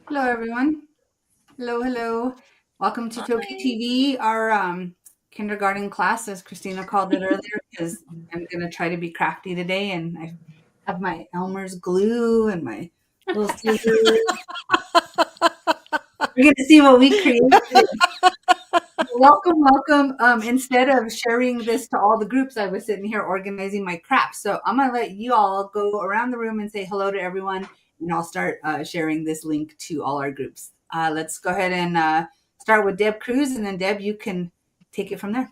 Hello, everyone. Hello, hello. Welcome to Hi. TokiTV, our kindergarten class, as Christina called it earlier, because I'm going to try to be crafty today. And I have my Elmer's glue and my little scissors. We're going to see what we create today. Welcome, welcome. Instead of sharing this to all the groups, I was sitting here organizing my crafts. So I'm going to let you all go around the room and say hello to everyone, and I'll start sharing this link to all our groups. Let's go ahead and start with Deb Cruz, and then Deb, you can take it from there.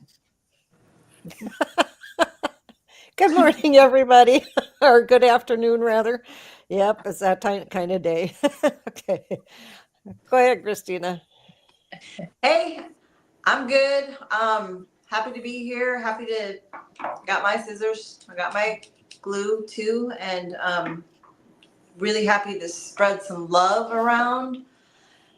Good morning, everybody, or good afternoon, rather. Yep, it's that kind of day. Okay, go ahead, Christina. Hey, I'm good. Happy to be here. Happy to got my scissors. I got my glue too, and really happy to spread some love around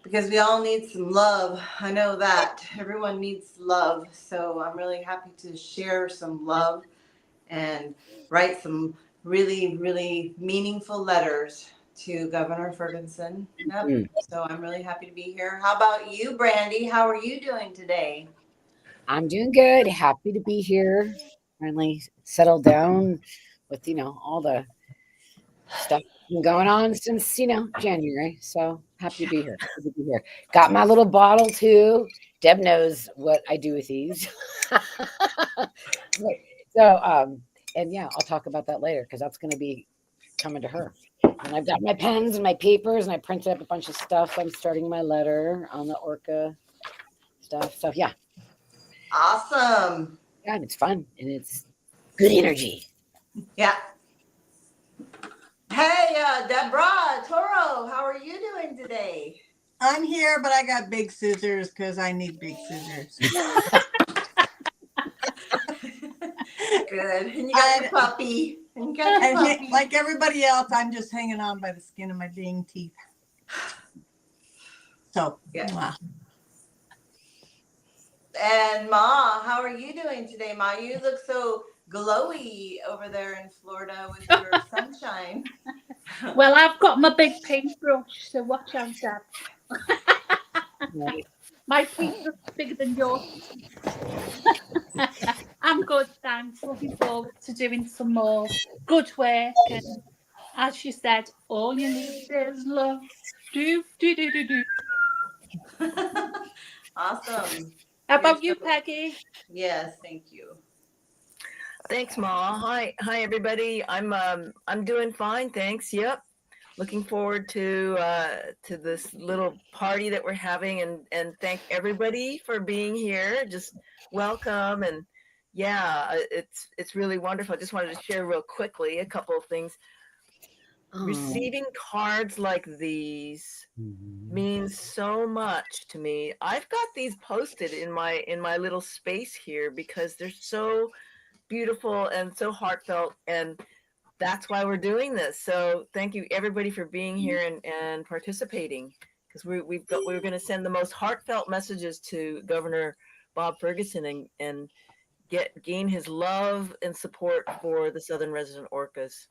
because we all need some love. I know that everyone needs love, so I'm really happy to share some love and write some really, really meaningful letters to Governor Ferguson. Yep. Mm. So I'm really happy to be here. How about you, Brandy? How are you doing today? I'm doing good. Happy to be here. Finally settled down with, all the stuff been going on since, January. So happy to be here. Happy to be here. Got my little bottle too. Deb knows what I do with these. so, and yeah, I'll talk about that later because that's going to be coming to her. And I've got my pens and my papers and I printed up a bunch of stuff. I'm starting my letter on the orca stuff. So yeah, Awesome. yeah, it's fun and it's good energy. Yeah. Hey, Deborah Toro, how are you doing today? I'm here, but I got big scissors because I need big scissors. Good. And you got your puppy. And you got your puppy. Like everybody else, I'm just hanging on by the skin of my dang teeth. So, Yeah. wow. And Ma, how are you doing today, Ma? You look so glowy over there in Florida with your sunshine. Well, I've got my big paintbrush, so watch out, Dad. Right. My feet are bigger than yours. I'm good, thanks. Looking forward to doing some more good work. And as you said, all you need is love. Do, do, do, do, do. Awesome. How You're about you, so, Peggy? yes, thank you. Thanks, Ma. Hi, everybody. I'm doing fine, thanks. Yep, looking forward to this little party that we're having, and thank everybody for being here. Just welcome, and yeah, it's really wonderful. I just wanted to share real quickly a couple of things. Oh. Receiving cards like these means so much to me. I've got these posted in my little space here because they're so beautiful and so heartfelt, and that's why we're doing this. So thank you everybody for being here and participating, because we're going to send the most heartfelt messages to Governor Bob Ferguson and gain his love and support for the southern resident orcas.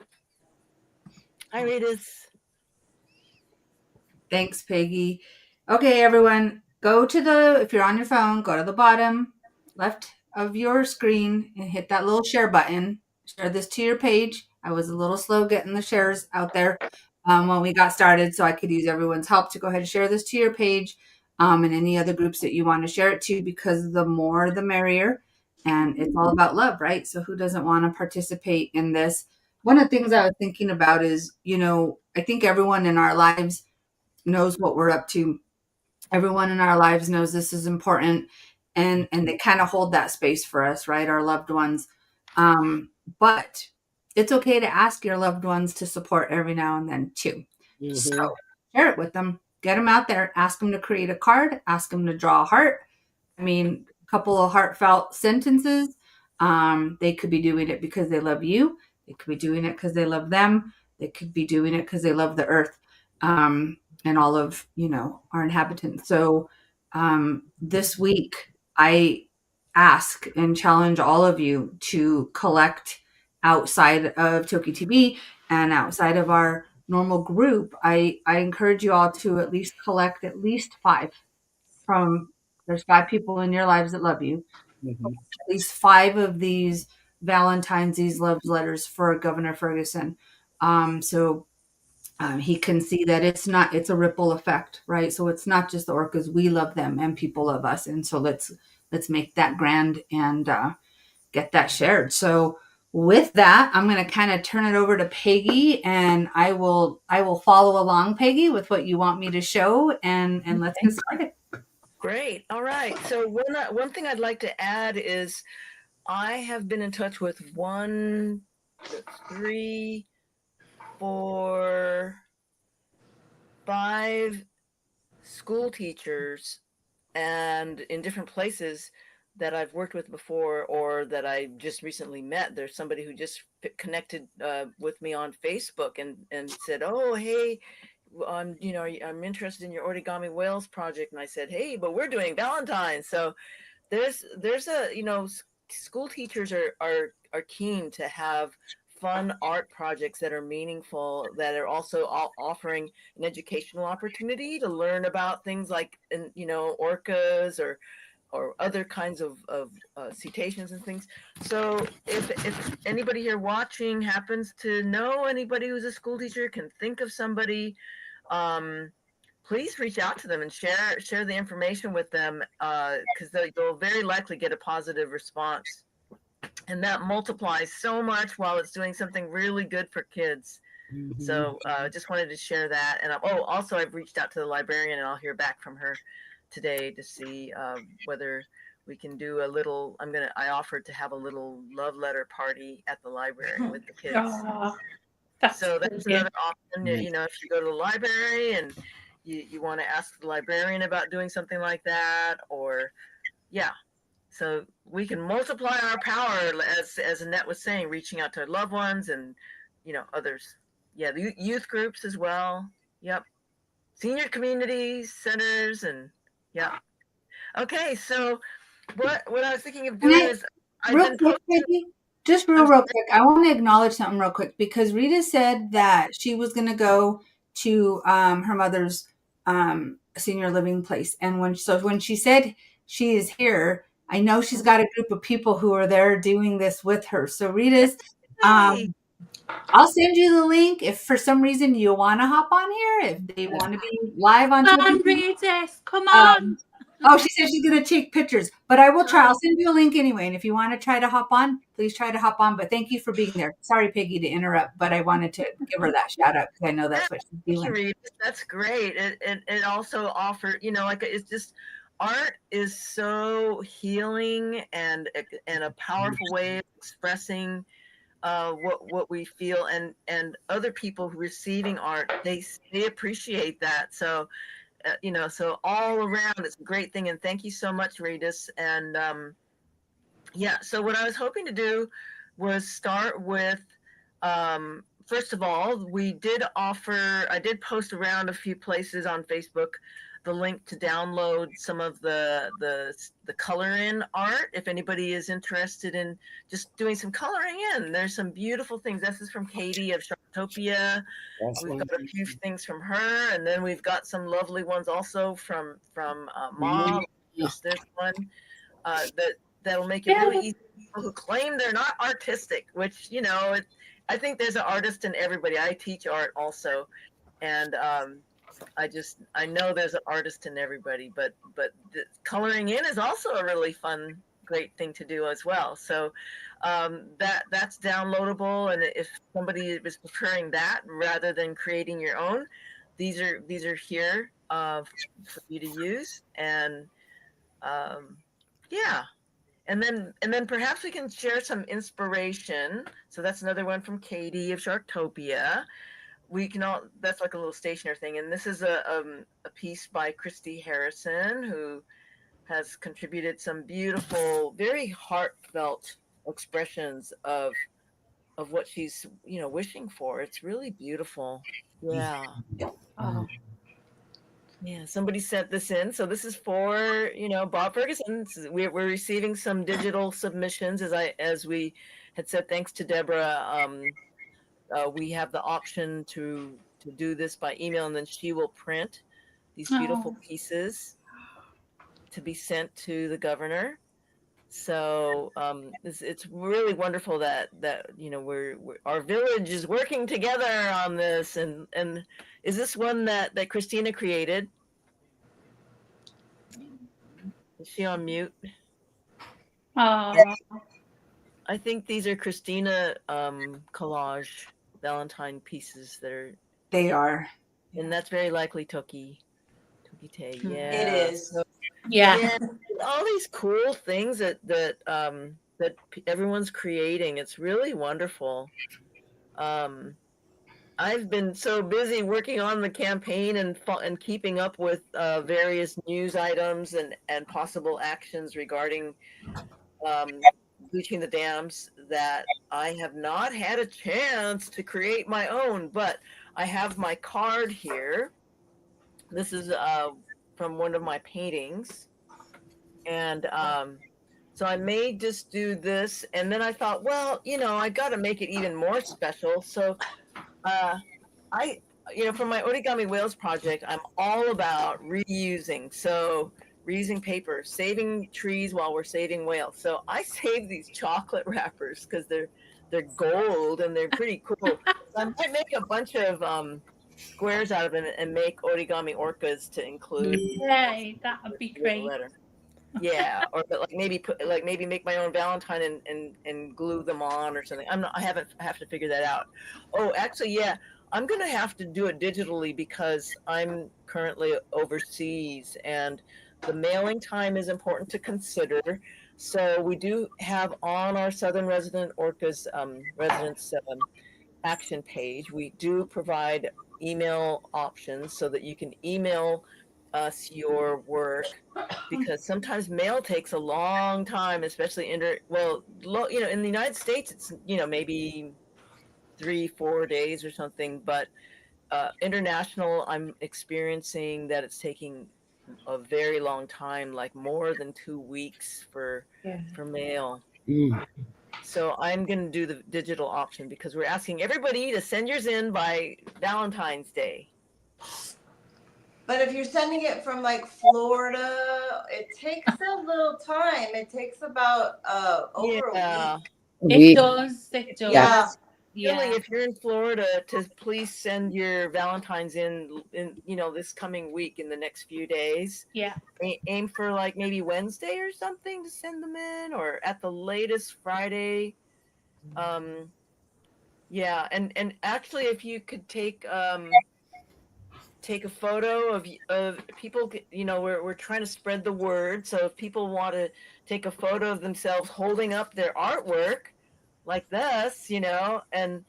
Hi, Rita's. Thanks, Peggy. Okay, everyone, if you're on your phone, go to the bottom left of your screen and hit that little share button. Share this to your page. I was a little slow getting the shares out there when we got started, so I could use everyone's help to go ahead and share this to your page and any other groups that you want to share it to, because the more the merrier. And it's all about love, right? So who doesn't want to participate in this? One of the things I was thinking about is, I think everyone in our lives knows what we're up to. Everyone in our lives knows this is important, and they kind of hold that space for us, right? Our loved ones. But it's okay to ask your loved ones to support every now and then too. Mm-hmm. So share it with them. Get them out there. Ask them to create a card. Ask them to draw a heart. I mean, a couple of heartfelt sentences. They could be doing it because they love you. They could be doing it because they love them. They could be doing it because they love the earth. And all of our inhabitants. So this week I ask and challenge all of you to collect outside of TokiTV and outside of our normal group, I encourage you all to at least collect at least 5 from, there's 5 people in your lives that love you. Mhm. At least 5 of these Valentines, these love letters for Governor Ferguson. So he can see that it's a ripple effect, right? So it's not just the orcas. We love them and people love us. And so let's make that grand and get that shared. So with that, I'm going to kind of turn it over to Peggy, and I will follow along, Peggy, with what you want me to show, and let's get started. Great. All right. So one thing I'd like to add is I have been in touch with 1, 3, 4, 5 school teachers, and in different places that I've worked with before or that I just recently met. There's somebody who just connected with me on Facebook and said, "Oh, hey, I'm interested in your origami whales project." And I said, "Hey, but we're doing Valentine." So there's a, school teachers are keen to have fun art projects that are meaningful, that are also offering an educational opportunity to learn about things like, orcas or other kinds of cetaceans and things. So if anybody here watching happens to know anybody who's a school teacher, can think of somebody, please reach out to them and share the information with them, because they'll very likely get a positive response. And that multiplies so much while it's doing something really good for kids. So just wanted to share that. And also I've reached out to the librarian, and I'll hear back from her today to see whether we can do a little. I offered to have a little love letter party at the library with the kids. Oh, that's So that's brilliant. another option. If you go to the library and you want to ask the librarian about doing something like that, or so we can multiply our power, as Annette was saying, reaching out to our loved ones and others. The youth groups as well. Yep. Senior communities, centers, and Okay, so what I was thinking of And doing is I've real been quick, posting. Peggy, just real quick, I want to acknowledge something real quick, because Rita said that she was going to go to her mother's senior living place, and when she said she is here, I know she's got a group of people who are there doing this with her. So Rita's, Hey, I'll send you the link if for some reason you want to hop on here, if they want to be live on Come on, Toki. Regis, come on. Oh, she said she's going to take pictures, but I will try. I'll send you a link anyway. And if you want to try to hop on, please try to hop on. But thank you for being there. Sorry, Peggy, to interrupt, but I wanted to give her that shout out because I know that's what she's thank you, feeling. Reed. That's great. It also offered, like it's just art is so healing and a powerful way of expressing what we feel, and other people who are receiving art, they appreciate that. So so all around it's a great thing, and thank you so much, Regis. And so what I was hoping to do was start with, first of all, I did post around a few places on Facebook the link to download some of the color in art, if anybody is interested in just doing some coloring in. There's some beautiful things. This is from Katie of Sharktopia. We've got a few things from her, and then we've got some lovely ones also from Mom. There's one that'll make it really easy for people who claim they're not artistic, which I think there's an artist in everybody. I teach art also, and I know there's an artist in everybody, but coloring in is also a really fun, great thing to do as well. So that's downloadable, and if somebody is preferring that rather than creating your own, these are here for you to use. And and then perhaps we can share some inspiration. So that's another one from Katie of Sharktopia. That's like a little stationer thing. And this is a piece by Christy Harrison, who has contributed some beautiful, very heartfelt expressions of what she's, wishing for. It's really beautiful. Yeah. Oh. Yeah, somebody sent this in. So this is for, Bob Ferguson. We're receiving some digital submissions, as we had said, thanks to Deborah. We have the option to do this by email, and then she will print these beautiful pieces to be sent to the governor. So it's really wonderful that we're our village is working together on this. And is this one that Christina created? Is she on mute? Oh, I think these are Christina collage Valentine pieces that are. They are. And that's very likely TokiTV. Yeah. It is. So, yeah. yeah, all these cool things that everyone's creating. It's really wonderful. I've been so busy working on the campaign and keeping up with various news items and possible actions regarding bleaching the dams that I have not had a chance to create my own. But I have my card here. This is from one of my paintings. And so I may just do this. And then I thought, well, I got to make it even more special. So for my Origami Whales project, I'm all about reusing. So reusing paper, saving trees while we're saving whales. So I save these chocolate wrappers because they're gold and they're pretty cool. So I might make a bunch of squares out of it and make origami orcas to include. Yay, that would be great. Yeah, or maybe make my own Valentine and glue them on or something. I have to figure that out. Oh, actually, yeah, I'm gonna have to do it digitally because I'm currently overseas and the mailing time is important to consider. So we do have on our Southern Resident Orcas residents action page, we do provide email options so that you can email us your work, because sometimes mail takes a long time, especially in the United States it's maybe 3-4 days or something, but international I'm experiencing that it's taking a very long time, like more than 2 weeks for mail. So I'm going to do the digital option because we're asking everybody to send yours in by Valentine's Day. But if you're sending it from like Florida, it takes a little time. It takes about over a week. It does. Yeah. Really, if you're in Florida, to please send your Valentines in this coming week in the next few days. Yeah. Aim for like maybe Wednesday or something to send them in, or at the latest Friday. Yeah, and actually, if you could take a photo of people, we're trying to spread the word. So if people want to take a photo of themselves holding up their artwork like this, and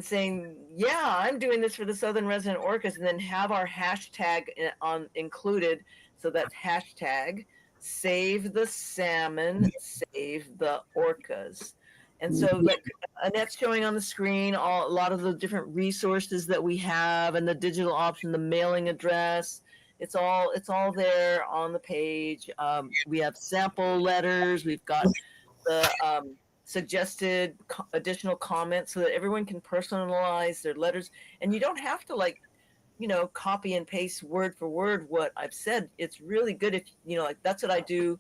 saying, yeah, I'm doing this for the Southern Resident Orcas, and then have our hashtag included. So that's hashtag save the salmon, save the orcas. And so like Annette's showing on the screen a lot of the different resources that we have and the digital option, the mailing address. It's all there on the page. We have sample letters. We've got the suggested additional comments so that everyone can personalize their letters. And you don't have to copy and paste word for word what I've said. It's really good if, that's what I do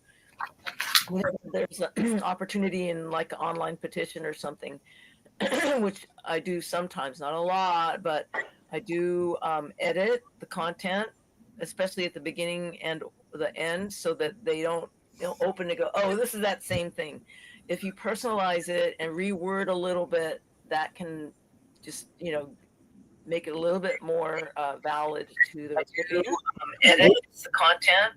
whenever there's an opportunity in like an online petition or something, which I do sometimes, not a lot, but I do edit the content, especially at the beginning and the end, so that they don't open and go, oh, this is that same thing. If you personalize it and reword a little bit, that can just, make it a little bit more valid to the recipient. Edit the content.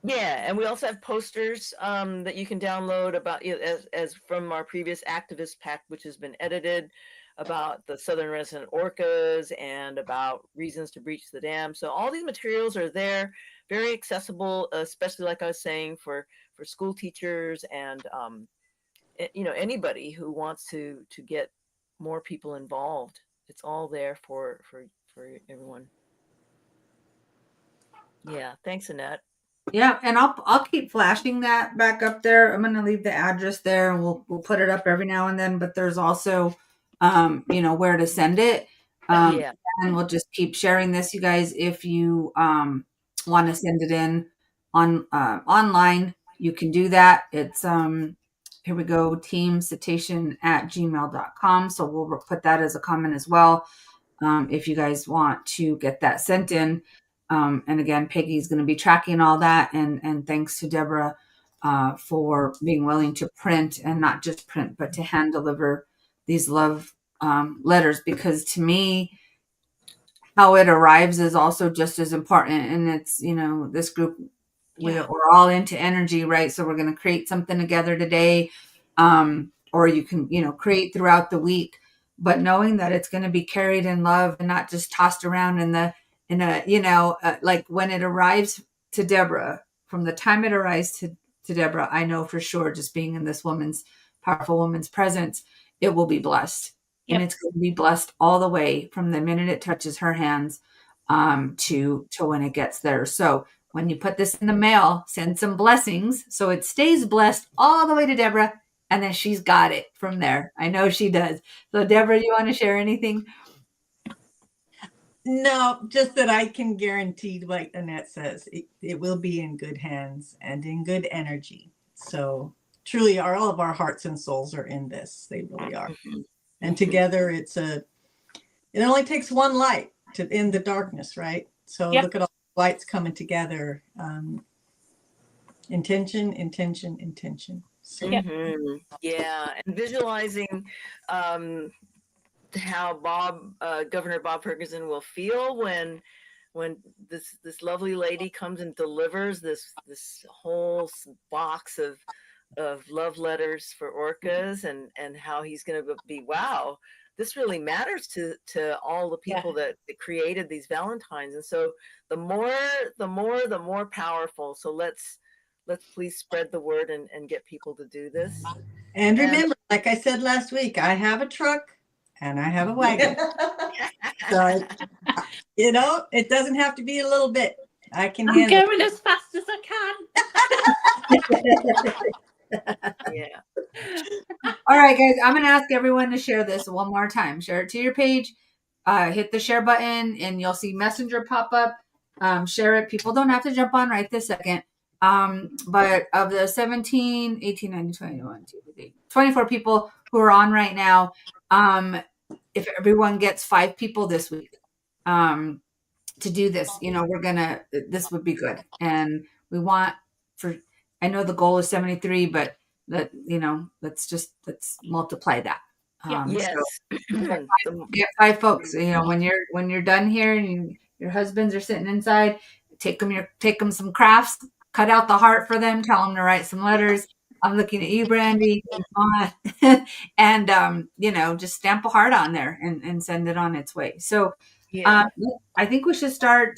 Yeah, and we also have posters that you can download about as from our previous activist pack, which has been edited, about the Southern Resident Orcas and about reasons to breach the dam. So all these materials are there, very accessible, especially like I was saying for school teachers and anybody who wants to get more people involved. It's all there for everyone. Yeah, thanks, Annette. Yeah, and I'll keep flashing that back up there. I'm gonna leave the address there, and we'll put it up every now and then. But there's also where to send it. Yeah. And we'll just keep sharing this, you guys. If you want to send it in online, you can do that. It's here we go, teamcitation@gmail.com. So we'll put that as a comment as well. If you guys want to get that sent in. And again, Peggy's going to be tracking all that. And thanks to Deborah for being willing to print, and not just print, but to hand deliver these love letters, because to me, how it arrives is also just as important. And it's, this group, we're all into energy, right? So we're going to create something together today. Or you can, create throughout the week, but knowing that it's going to be carried in love and not just tossed around like when it arrives to Deborah, from the time it arrives to Deborah, I know for sure, just being in this powerful woman's presence, it will be blessed. Yep. And it's going to be blessed all the way from the minute it touches her hands to when it gets there. So when you put this in the mail, send some blessings so it stays blessed all the way to Deborah, and then she's got it from there. I know she does. So Deborah, you want to share anything? No, just that I can guarantee, like Annette says, it will be in good hands and in good energy. So truly, all of our hearts and souls are in this. They really are. And together, it only takes one light to end the darkness, right? So Yep. look at all the lights coming together. Intention, intention, intention. So, Yeah, and visualizing how Governor Bob Ferguson will feel when this lovely lady comes and delivers this whole box of love letters for orcas, and how he's going to be, wow, this really matters to all the people that created these Valentines. And so the more powerful. So let's please spread the word and get people to do this. and remember, like I said last week, I have a truck and I have a wagon. So, it doesn't have to be a little bit. I can I'm handle going as fast as I can. Yeah. All right, guys, I'm going to ask everyone to share this one more time. Share it to your page. Hit the share button, and you'll see Messenger pop up. Share it. People don't have to jump on right this second. But of the 17, 18, 19, 21, 24 people who are on right now, if everyone gets 5 people this week to do this, this would be good. And we want I know the goal is 73, but let's multiply that. Yes. So get 5 folks. When you're done here and your husbands are sitting inside, take them some crafts, cut out the heart for them, tell them to write some letters. I'm looking at you, Brandy, and just stamp a heart on there and send it on its way. So I think we should start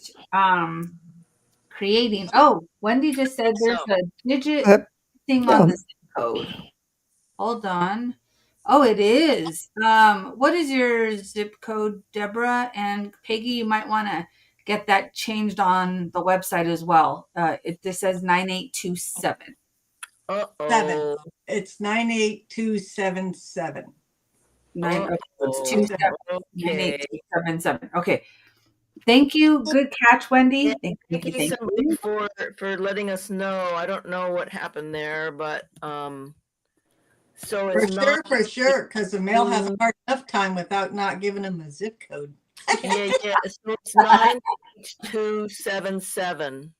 creating. Oh, Wendy just said there's a digit thing on the zip code. Hold on. Oh, it is. What is your zip code, Deborah? And Peggy, you might want to get that changed on the website as well. This says 9827. seven. It's 98277. It's 98277. Okay. Thank you. Good catch, Wendy. Thank you for letting us know. I don't know what happened there, but so For it's for sure, because the mail has a hard enough time without not giving them a zip code. yeah. So it's 98277.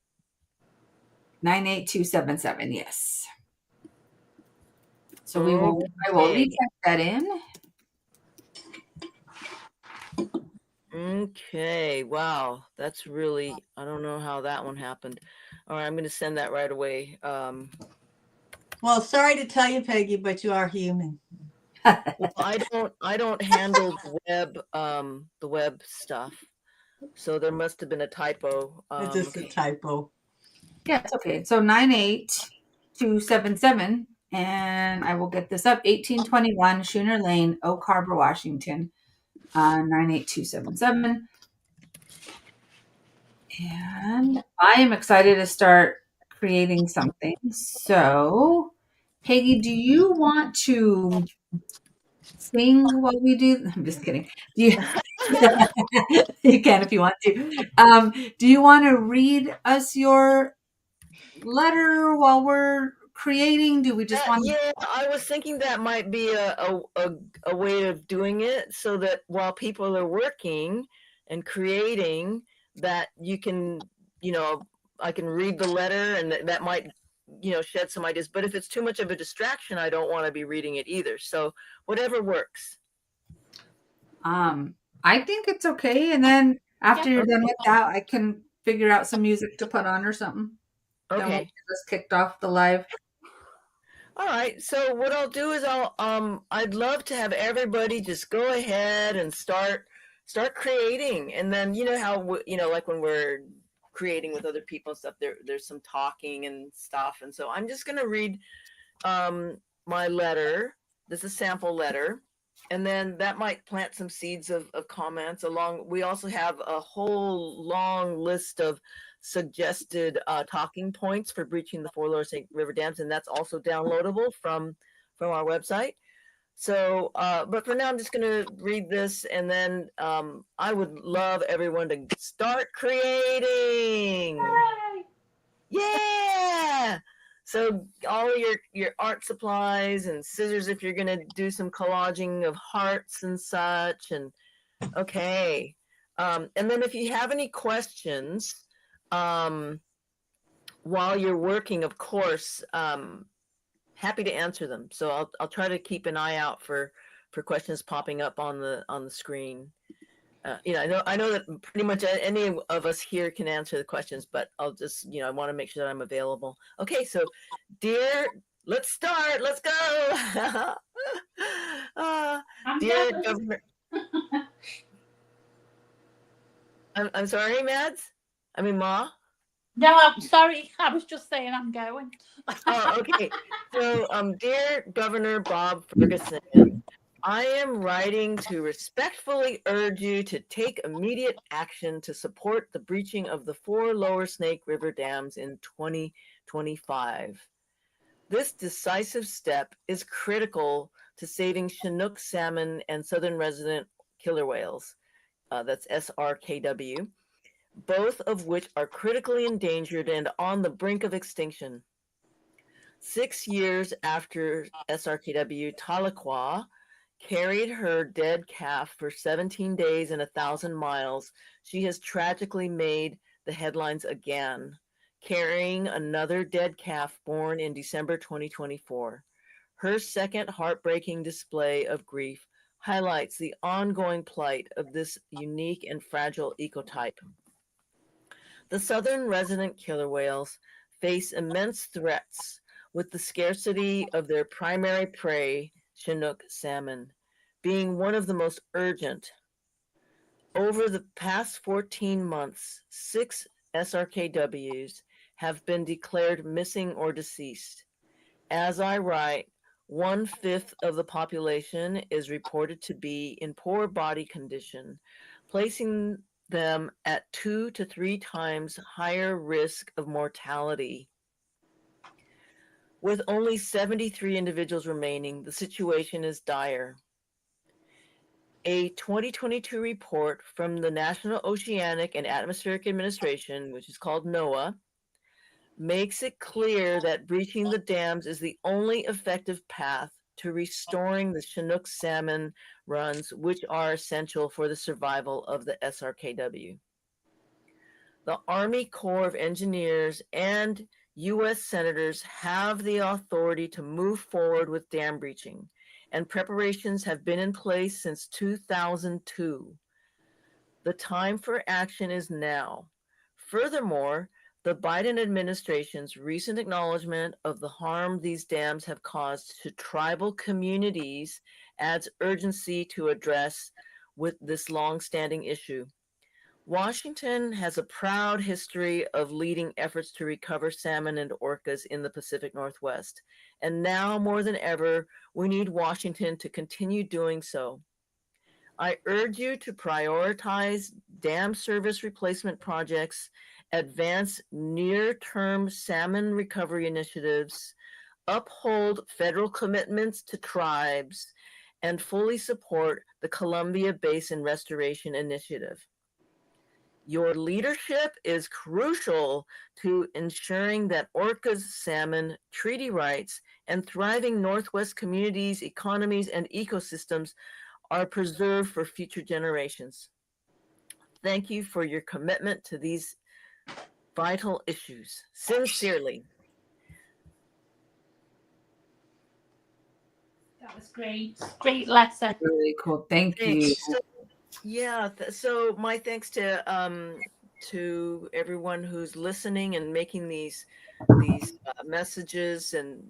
98277. Yes. So I will retype that in. Okay. Wow. That's really, I don't know how that one happened. All right. I'm going to send that right away. Well, sorry to tell you, Peggy, but you are human. Well, I don't handle the web stuff. So there must have been a typo. It's just a typo. Yeah, it's okay. So 98277, and I will get this up. 1821 Schooner Lane, Oak Harbor, Washington. 98277. And I am excited to start creating something. So, Peggy, do you want to sing while we do? I'm just kidding. Do you? You can if you want to. Do you want to read us your letter while we're creating? Do we just want to? Yeah, I was thinking that might be a way of doing it, so that while people are working and creating, that you can, I can read the letter, and that might, shed some ideas. But if it's too much of a distraction, I don't want to be reading it either. So whatever works. I think it's okay. And then after Yeah. you're done with that, I can figure out some music to put on or something. Then we'll Okay. get this kicked off the live. All right. So what I'll do is I'd love to have everybody just go ahead and start creating, and then how like when we're creating with other people and stuff, there's some talking and stuff, and so I'm just gonna read my letter. This is a sample letter, and then that might plant some seeds of comments along. We also have a whole long list of suggested talking points for breaching the 4 Lower Snake River dams, and that's also downloadable from our website. So, but for now, I'm just going to read this, and then I would love everyone to start creating. Yay! Yeah! So all your art supplies and scissors if you're going to do some collaging of hearts and such. And okay. And then if you have any questions while you're working, of course, happy to answer them. So I'll try to keep an eye out for questions popping up on the screen. I know that pretty much any of us here can answer the questions, but I'll just, I want to make sure that I'm available. Okay, so dear, let's start. Let's go. Dear going. Governor, I'm sorry, Mads. I mean, Ma. No, I'm sorry. I was just saying I'm going. Oh, okay. So, dear Governor Bob Ferguson, I am writing to respectfully urge you to take immediate action to support the breaching of the 4 Lower Snake River dams in 2025. This decisive step is critical to saving Chinook salmon and southern resident killer whales, that's SRKW, both of which are critically endangered and on the brink of extinction. 6 years after SRKW Tahlequah carried her dead calf for 17 days and 1,000 miles, she has tragically made the headlines again, carrying another dead calf born in December 2024. Her second heartbreaking display of grief highlights the ongoing plight of this unique and fragile ecotype. The southern resident killer whales face immense threats with the scarcity of their primary prey, Chinook salmon, being one of the most urgent. Over the past 14 months, 6 SRKWs have been declared missing or deceased. As I write, 1/5 of the population is reported to be in poor body condition, placing them at 2 to 3 times higher risk of mortality. With only 73 individuals remaining, the situation is dire. A 2022 report from the National Oceanic and Atmospheric Administration, which is called NOAA, makes it clear that breaching the dams is the only effective path to restoring the Chinook salmon runs, which are essential for the survival of the SRKW. The Army Corps of Engineers and U.S. senators have the authority to move forward with dam breaching, and preparations have been in place since 2002. The time for action is now. Furthermore, the Biden administration's recent acknowledgement of the harm these dams have caused to tribal communities adds urgency to address with this long-standing issue. Washington has a proud history of leading efforts to recover salmon and orcas in the Pacific Northwest, and now more than ever, we need Washington to continue doing so. I urge you to prioritize dam service replacement projects, advance near-term salmon recovery initiatives, uphold federal commitments to tribes, and fully support the Columbia Basin Restoration Initiative. Your leadership is crucial to ensuring that orcas, salmon, treaty rights, and thriving Northwest communities, economies, and ecosystems are preserved for future generations. Thank you for your commitment to these vital issues. Sincerely. That was great. Great letter. Really cool. Thank you. Thanks. So, yeah, so my thanks to everyone who's listening and making these messages, and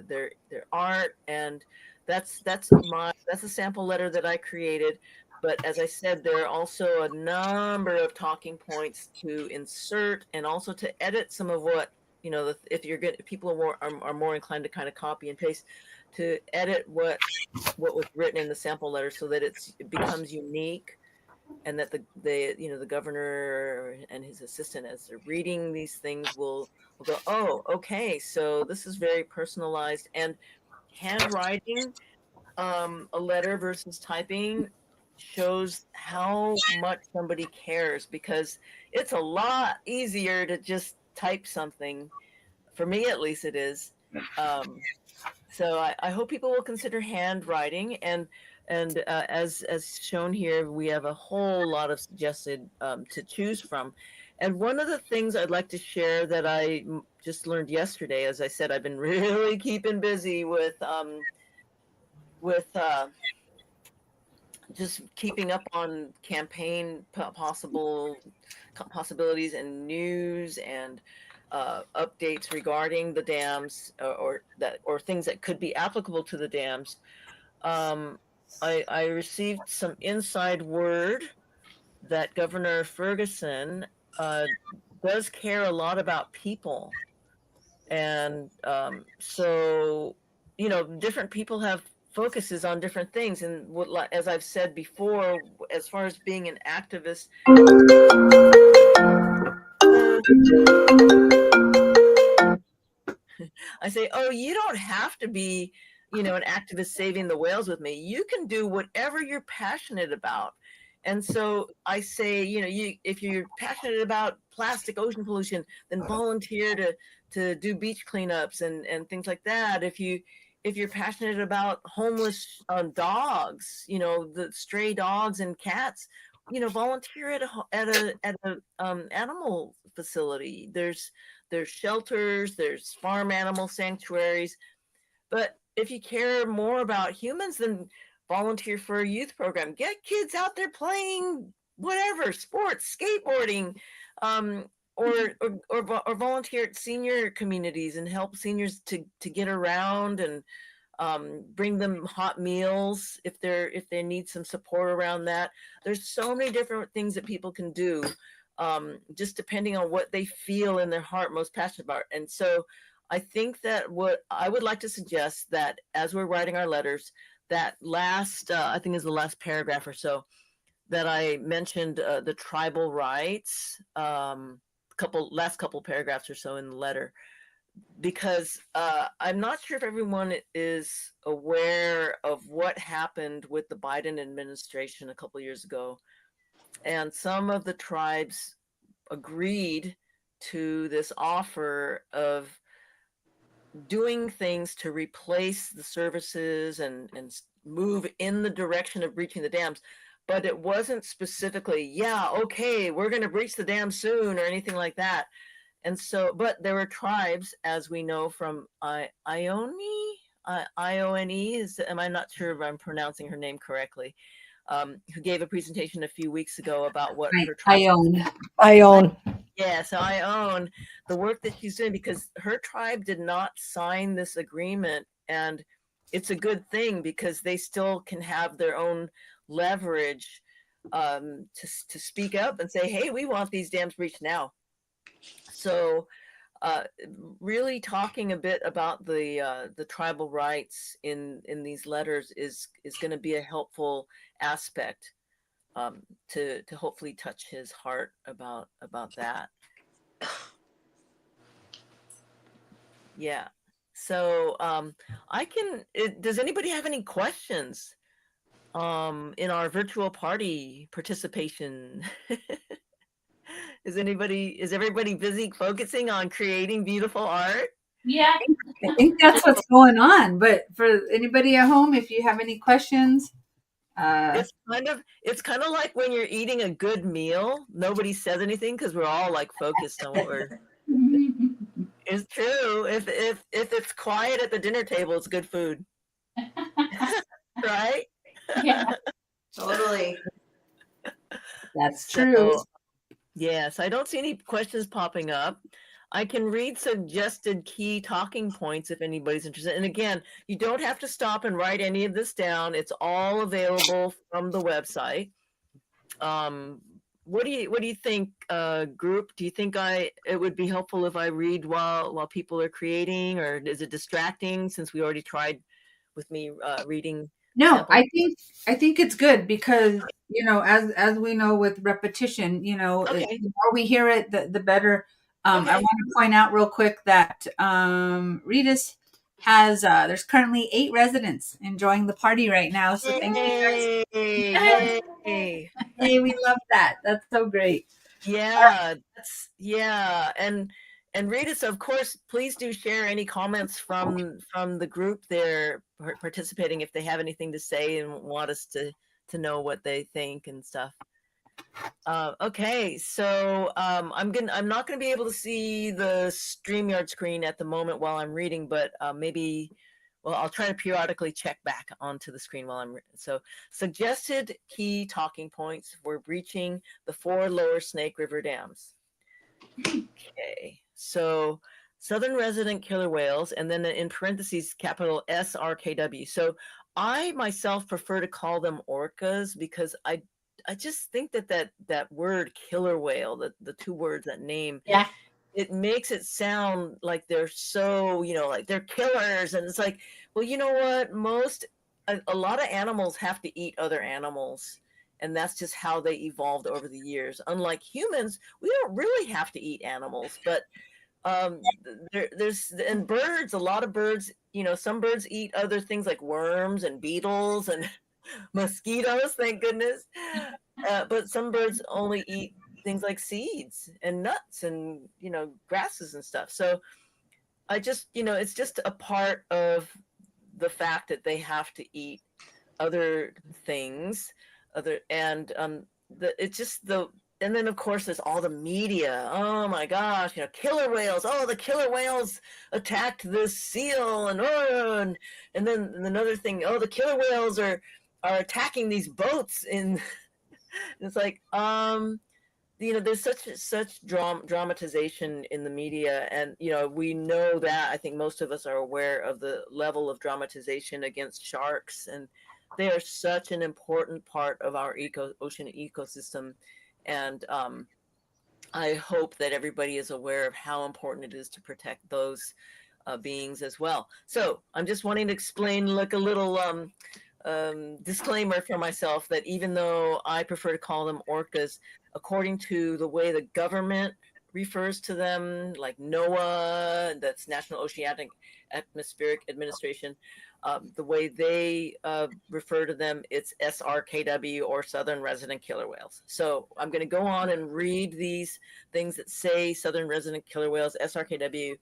their art, and that's a sample letter that I created. But as I said, there are also a number of talking points to insert, and also to edit some of what if you're good, people are more inclined to kind of copy and paste, to edit what was written in the sample letter so that it becomes unique, and that the governor and his assistant, as they're reading these things, will go, oh, okay, so this is very personalized. And handwriting a letter versus typing shows how much somebody cares, because it's a lot easier to just type something. For me, at least, it is. So I hope people will consider handwriting, and as shown here, we have a whole lot of suggested to choose from. And one of the things I'd like to share that I just learned yesterday, as I said, I've been really keeping busy with just keeping up on campaign possibilities and news, and updates regarding the dams, or things that could be applicable to the dams. I received some inside word that Governor Ferguson does care a lot about people, and so different people have focuses on different things. And as I've said before, as far as being an activist, I say, oh, you don't have to be, an activist saving the whales with me. You can do whatever you're passionate about. And so I say, if you're passionate about plastic ocean pollution, then volunteer to do beach cleanups and things like that. If you're passionate about homeless dogs, the stray dogs and cats, volunteer at a animal facility. There's shelters, there's farm animal sanctuaries. But if you care more about humans, then volunteer for a youth program. Get kids out there playing whatever, sports, skateboarding, or volunteer at senior communities and help seniors to get around, and bring them hot meals if they need some support around that. There's so many different things that people can do, just depending on what they feel in their heart most passionate about. And so I think that what I would like to suggest, that as we're writing our letters, that last, I think is the last paragraph or so, that I mentioned the tribal rights, last couple paragraphs or so in the letter, because I'm not sure if everyone is aware of what happened with the Biden administration a couple years ago. And some of the tribes agreed to this offer of doing things to replace the services and move in the direction of breaching the dams. But it wasn't specifically, yeah, okay, we're going to breach the dam soon, or anything like that. And so, but there were tribes, as we know from Ione, I'm not sure if I'm pronouncing her name correctly, who gave a presentation a few weeks ago about what her tribe. I own. Yeah, so I own the work that she's doing, because her tribe did not sign this agreement, and it's a good thing, because they still can have their own leverage to speak up and say, hey, we want these dams breached now. So really talking a bit about the tribal rights in these letters is going to be a helpful aspect to hopefully touch his heart about that. Yeah. So does anybody have any questions in our virtual party participation? Is everybody busy focusing on creating beautiful art? Yeah. I think that's what's going on. But for anybody at home, if you have any questions, It's kind of like when you're eating a good meal, nobody says anything because we're all like focused on what we're. It's true. If it's quiet at the dinner table, it's good food, right? Yeah. Totally. that's So, true. yes, I don't see any questions popping up. I can read suggested key talking points if anybody's interested. And again, you don't have to stop and write any of this down. It's all available from the website. What do you think, group? Do you think it would be helpful if I read while people are creating, or is it distracting since we already tried with me reading? No, samples? I think it's good because as we know with repetition, Okay. the more we hear it, the better. I Okay. want to point out real quick that Regis has there's currently 8 residents enjoying the party right now. So thank you guys. Yay! Yay! Hey, we love that. That's so great. Yeah, and Rita, so of course, please do share any comments from the group there participating if they have anything to say and want us to know what they think and stuff. Okay, so I'm not gonna be able to see the StreamYard screen at the moment while I'm reading, but maybe. Well, I'll try to periodically check back onto the screen while I'm so suggested key talking points for breaching the 4 lower Snake River dams. Okay, so southern resident killer whales, and then in parentheses capital SRKW. So I myself prefer to call them orcas because I just think that word killer whale, the 2 words, that name, Yeah. it makes it sound like they're so, like they're killers. And it's like, well, you know what? A lot of animals have to eat other animals. And that's just how they evolved over the years. Unlike humans, we don't really have to eat animals. But there's, and birds, a lot of birds, some birds eat other things like worms and beetles and mosquitoes, thank goodness. But some birds only eat things like seeds and nuts and grasses and stuff. So I just it's just a part of the fact that they have to eat other things, and and then of course there's all the media. Oh my gosh, killer whales. Oh, the killer whales attacked this seal, and then another thing. Oh, the killer whales are attacking these boats in. It's like there's such dramatization in the media, and we know that. I think most of us are aware of the level of dramatization against sharks, and they are such an important part of our ocean ecosystem. And I hope that everybody is aware of how important it is to protect those beings as well. So I'm just wanting to explain, like, a little disclaimer for myself, that even though I prefer to call them orcas, according to the way the government refers to them, like NOAA, that's National Oceanic Atmospheric Administration, the way they refer to them, it's SRKW, or Southern Resident Killer Whales. So I'm going to go on and read these things that say Southern Resident Killer Whales, SRKW,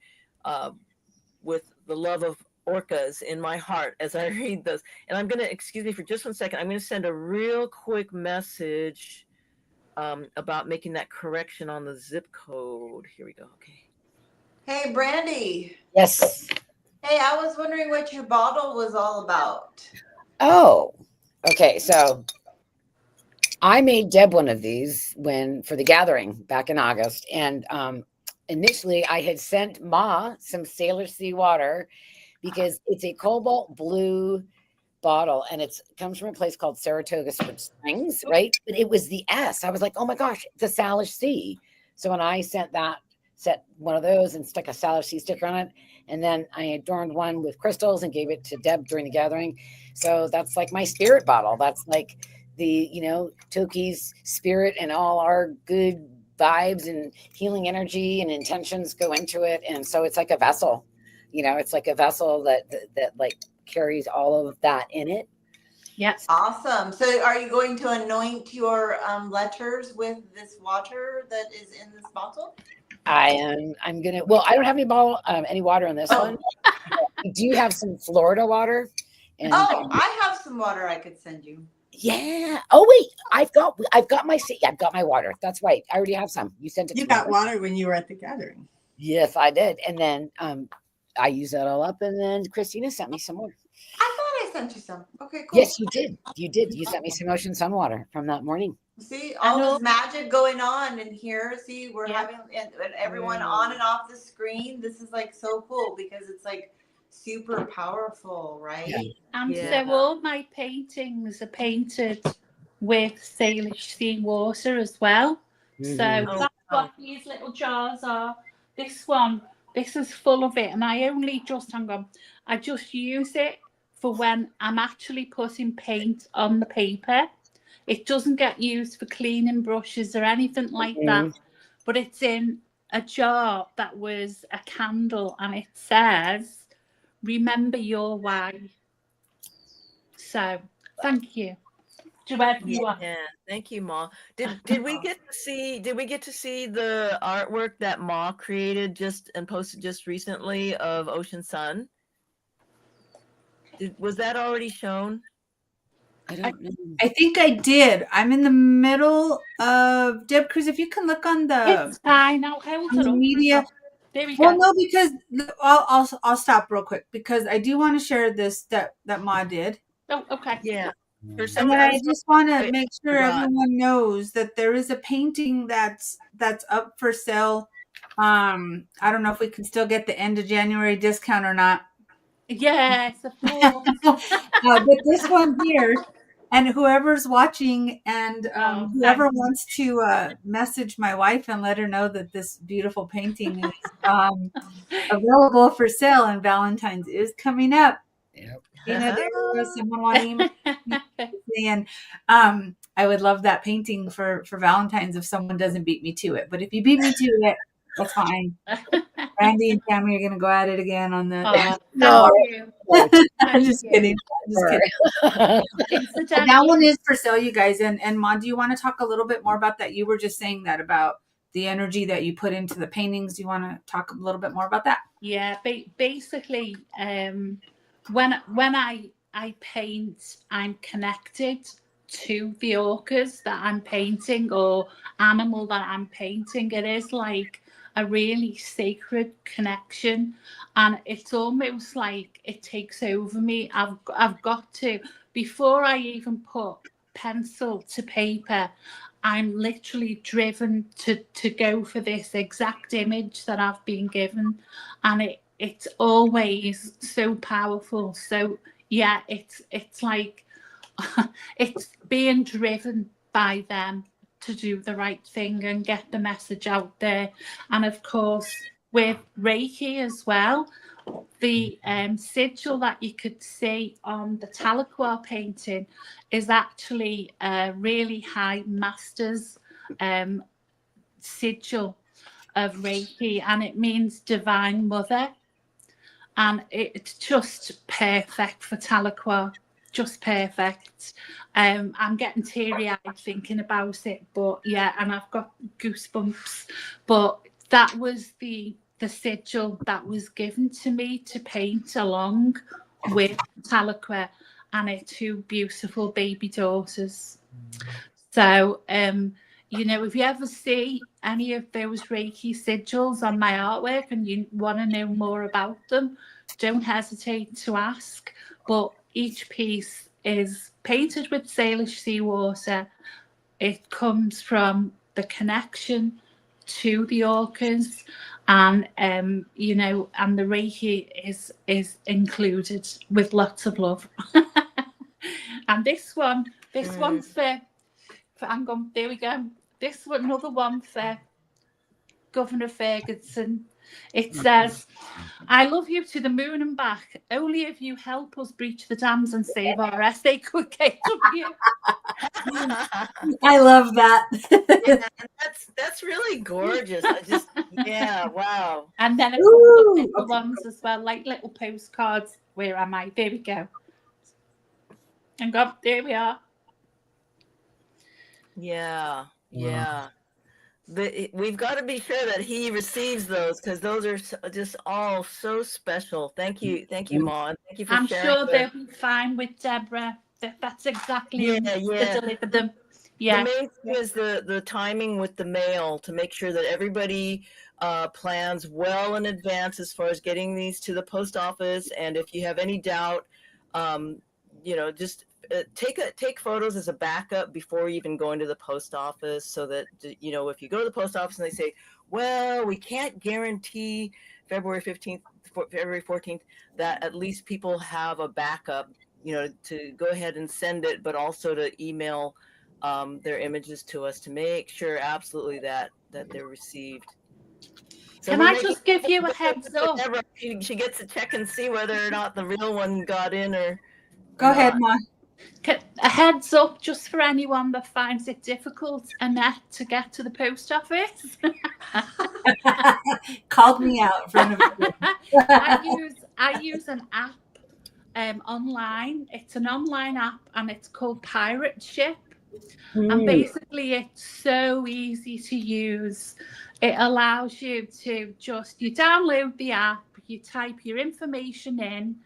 with the love of orcas in my heart as I read those. And I'm going to, excuse me for just 1 second, I'm going to send a real quick message about making that correction on the zip code. Here we go. Okay. Hey, Brandy. Yes. Hey, I was wondering what your bottle was all about. Oh, okay. So I made Deb one of these for the gathering back in August. And initially I had sent Ma some Sailor Sea water because it's a cobalt blue bottle and it comes from a place called Saratoga Springs, right? But it was the S. I was like, oh my gosh, it's a Salish Sea. So when I set one of those and stuck a Salish Sea sticker on it, and then I adorned one with crystals and gave it to Deb during the gathering. So that's like my spirit bottle. That's like the, Toki's spirit, and all our good vibes and healing energy and intentions go into it. And so it's like a vessel it's like a vessel that like carries all of that in it. Yes. Awesome. So are you going to anoint your letters with this water that is in this bottle? I'm gonna. Well, I don't have any water on this one. I do have some Florida water. And I have some water I could send you. yeah. Oh wait, I've got my water. That's right. I already have some. You sent it You to me. got water when you were at the gathering. Yes, I did. And then I used that all up, and then Christina sent me some more. I thought I sent you some. Okay, cool. Yes, you did. You did. You sent me some ocean sun water from that morning. See, all this magic going on in here. See, we're having and everyone on and off the screen. This is like so cool because it's like super powerful, right? Yeah. And so all my paintings are painted with Salish sea water as well. So that's what these little jars are. This is full of it, and I just use it for when I'm actually putting paint on the paper. It doesn't get used for cleaning brushes or anything like that, but it's in a jar that was a candle, and it says, "Remember your why." So thank you to everyone. Yeah, thank you, Ma. Did we get to see the artwork that Ma created and posted just recently of Ocean Sun? Was that already shown? I don't know. I think I did. I'm in the middle of Deb Cruz. If you can look on the It's fine. I'll hold it up. media. There we Well, go. no, because I'll stop real quick because I do want to share this that Ma did. Oh, okay. Yeah. And then I just want to make sure everyone knows that there is a painting that's up for sale. I don't know if we can still get the end of January discount or not. Yes, of course. But this one here, and whoever's watching and whoever wants to message my wife and let her know that this beautiful painting is available for sale and Valentine's is coming up. Yep. There was someone wanting me, and I would love that painting for Valentine's if someone doesn't beat me to it. But if you beat me to it, that's fine. Randy and Tammy are going to go at it again on the. No, I'm just kidding. But that one is for sale, you guys. And Ma, do you want to talk a little bit more about that? You were just saying that about the energy that you put into the paintings. Do you want to talk a little bit more about that? Yeah, basically, when I paint, I'm connected to the orcas that I'm painting or animal that I'm painting. It is like a really sacred connection, and it's almost like it takes over me. I've got to, before I even put pencil to paper, I'm literally driven to go for this exact image that I've been given, and it's always so powerful. So yeah, it's like it's being driven by them to do the right thing and get the message out there. And of course, with Reiki as well, the sigil that you could see on the Tahlequah painting is actually a really high master's sigil of Reiki, and it means divine mother. And it's just perfect for Tahlequah. Just perfect. I'm getting teary-eyed thinking about it, but yeah, and I've got goosebumps. But that was the sigil that was given to me to paint along with Tahlequah and her two beautiful baby daughters. So, if you ever see any of those Reiki sigils on my artwork and you want to know more about them, don't hesitate to ask. But each piece is painted with Salish seawater. It comes from the connection to the orcas, and and the Reiki is included with lots of love. And this one's for hang on, there we go. This one, another one for Governor Ferguson. It says, "I love you to the moon and back. Only if you help us breach the dams and save our SAQKW." I love that. Yeah, that's really gorgeous. I just yeah, wow. And then a couple of Ooh, little okay. ones as well, like little postcards. Where am I? There we go. And go, there we are. Yeah, yeah. We've got to be sure that he receives those because those are just all so special. Thank you, Ma, and thank you for I'm sharing sure they'll be fine with Deborah. That's exactly who Yeah, needs to yeah. deliver them. The Yeah. main thing is the timing with the mail to make sure that everybody plans well in advance as far as getting these to the post office. And if you have any doubt, just take photos as a backup before even going to the post office, so that if you go to the post office and they say, "Well, we can't guarantee February 15th, February 14th," that at least people have a backup, to go ahead and send it, but also to email their images to us to make sure absolutely that they're received. So Can we're I making just give you a heads up? Deborah, she gets to check and see whether or not the real one got in or Go ahead, not. Ma. A heads up just for anyone that finds it difficult, Annette, to get to the post office. Called me out in front of I use an app online. It's an online app and it's called Pirate Ship. And basically, it's so easy to use. It allows you to you download the app, you type your information in.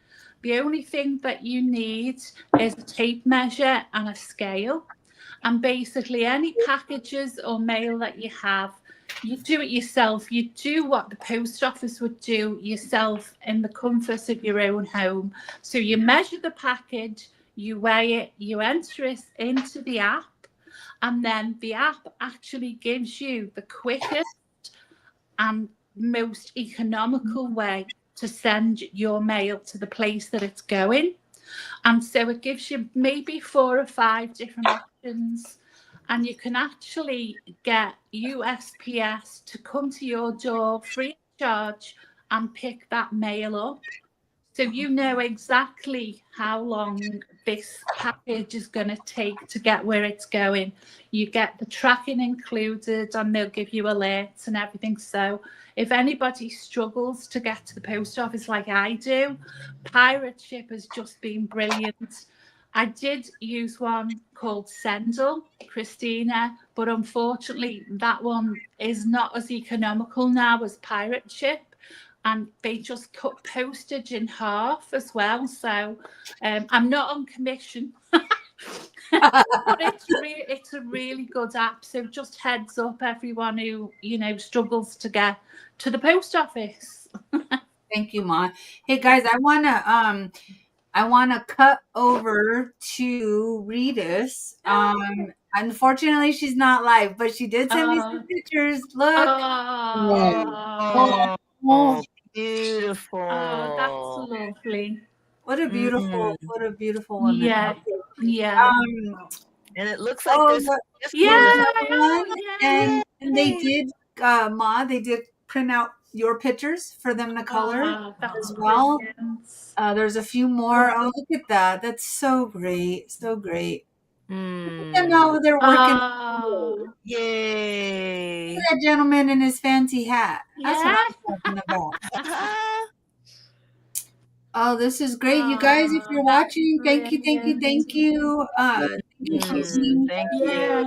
The only thing that you need is a tape measure and a scale. And basically, any packages or mail that you have, you do it yourself. You do what the post office would do yourself in the comfort of your own home. So you measure the package, you weigh it, you enter it into the app, and then the app actually gives you the quickest and most economical way to send your mail to the place that it's going. And so it gives you maybe 4 or 5 different options. And you can actually get USPS to come to your door free of charge and pick that mail up. So you know exactly how long this package is going to take to get where it's going. You get the tracking included and they'll give you alerts and everything. So if anybody struggles to get to the post office like I do, Pirate Ship has just been brilliant. I did use one called Sendle, Christina, but unfortunately that one is not as economical now as Pirate Ship. And they just cut postage in half as well. So I'm not on commission, but it's a really good app. So just heads up, everyone who struggles to get to the post office. Thank you, Ma. Hey guys, I wanna cut over to Redis. Unfortunately, she's not live, but she did send me some pictures. Look. Oh, beautiful. That's lovely. What a beautiful woman. Yeah, Okay. yeah. And it looks like there's one, yeah. and they did, Ma, they did print out your pictures for them to color That's as well. brilliant. There's a few more. Oh, look at that. That's so great. So great. And Mm. now they're working. Yay. Look at that gentleman in his fancy hat. That's what Yeah. I'm talking about. Oh, this is great. You guys, if you're That's watching, thank you. Thank you brilliant. you. Thank Yeah.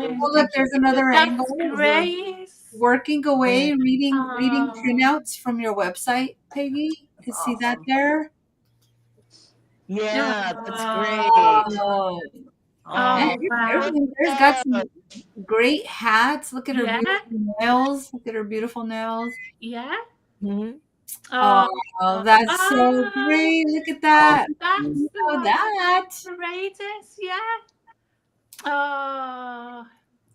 you. Oh, look, there's another That's angle. great. Working away, reading Oh. printouts from your website, Peggy. You see that there? Yeah, that's great. Oh, man, Wow. there's got some great hats. Look at her Yeah. beautiful nails. Look at her beautiful nails. Yeah. Mhm. Oh, that's so great. Look at that. That's Oh, that. greatest. Yeah. Oh.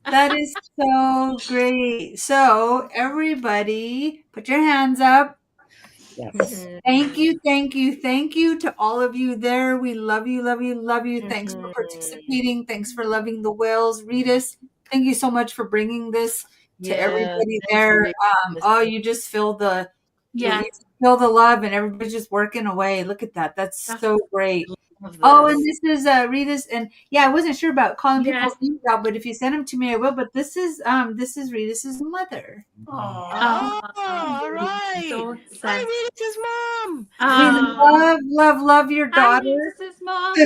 That is so great. So, everybody, put your hands up. Yes. Thank you to all of you there. We love you, love you, love you. Thanks for participating. Thanks for loving the whales. Redis, thank you so much for bringing this to everybody there. You just feel you feel the love and everybody's just working away. Look at that. That's so great. Love Oh, and this. this is Rita's, and yeah, I wasn't sure about calling Yeah. people's names out, but if you send them to me, I will. But this is Rita's mother. Oh, all right. Daughter. Hi, Rita's mom. We Oh, love your hi, daughter. Rita's mom.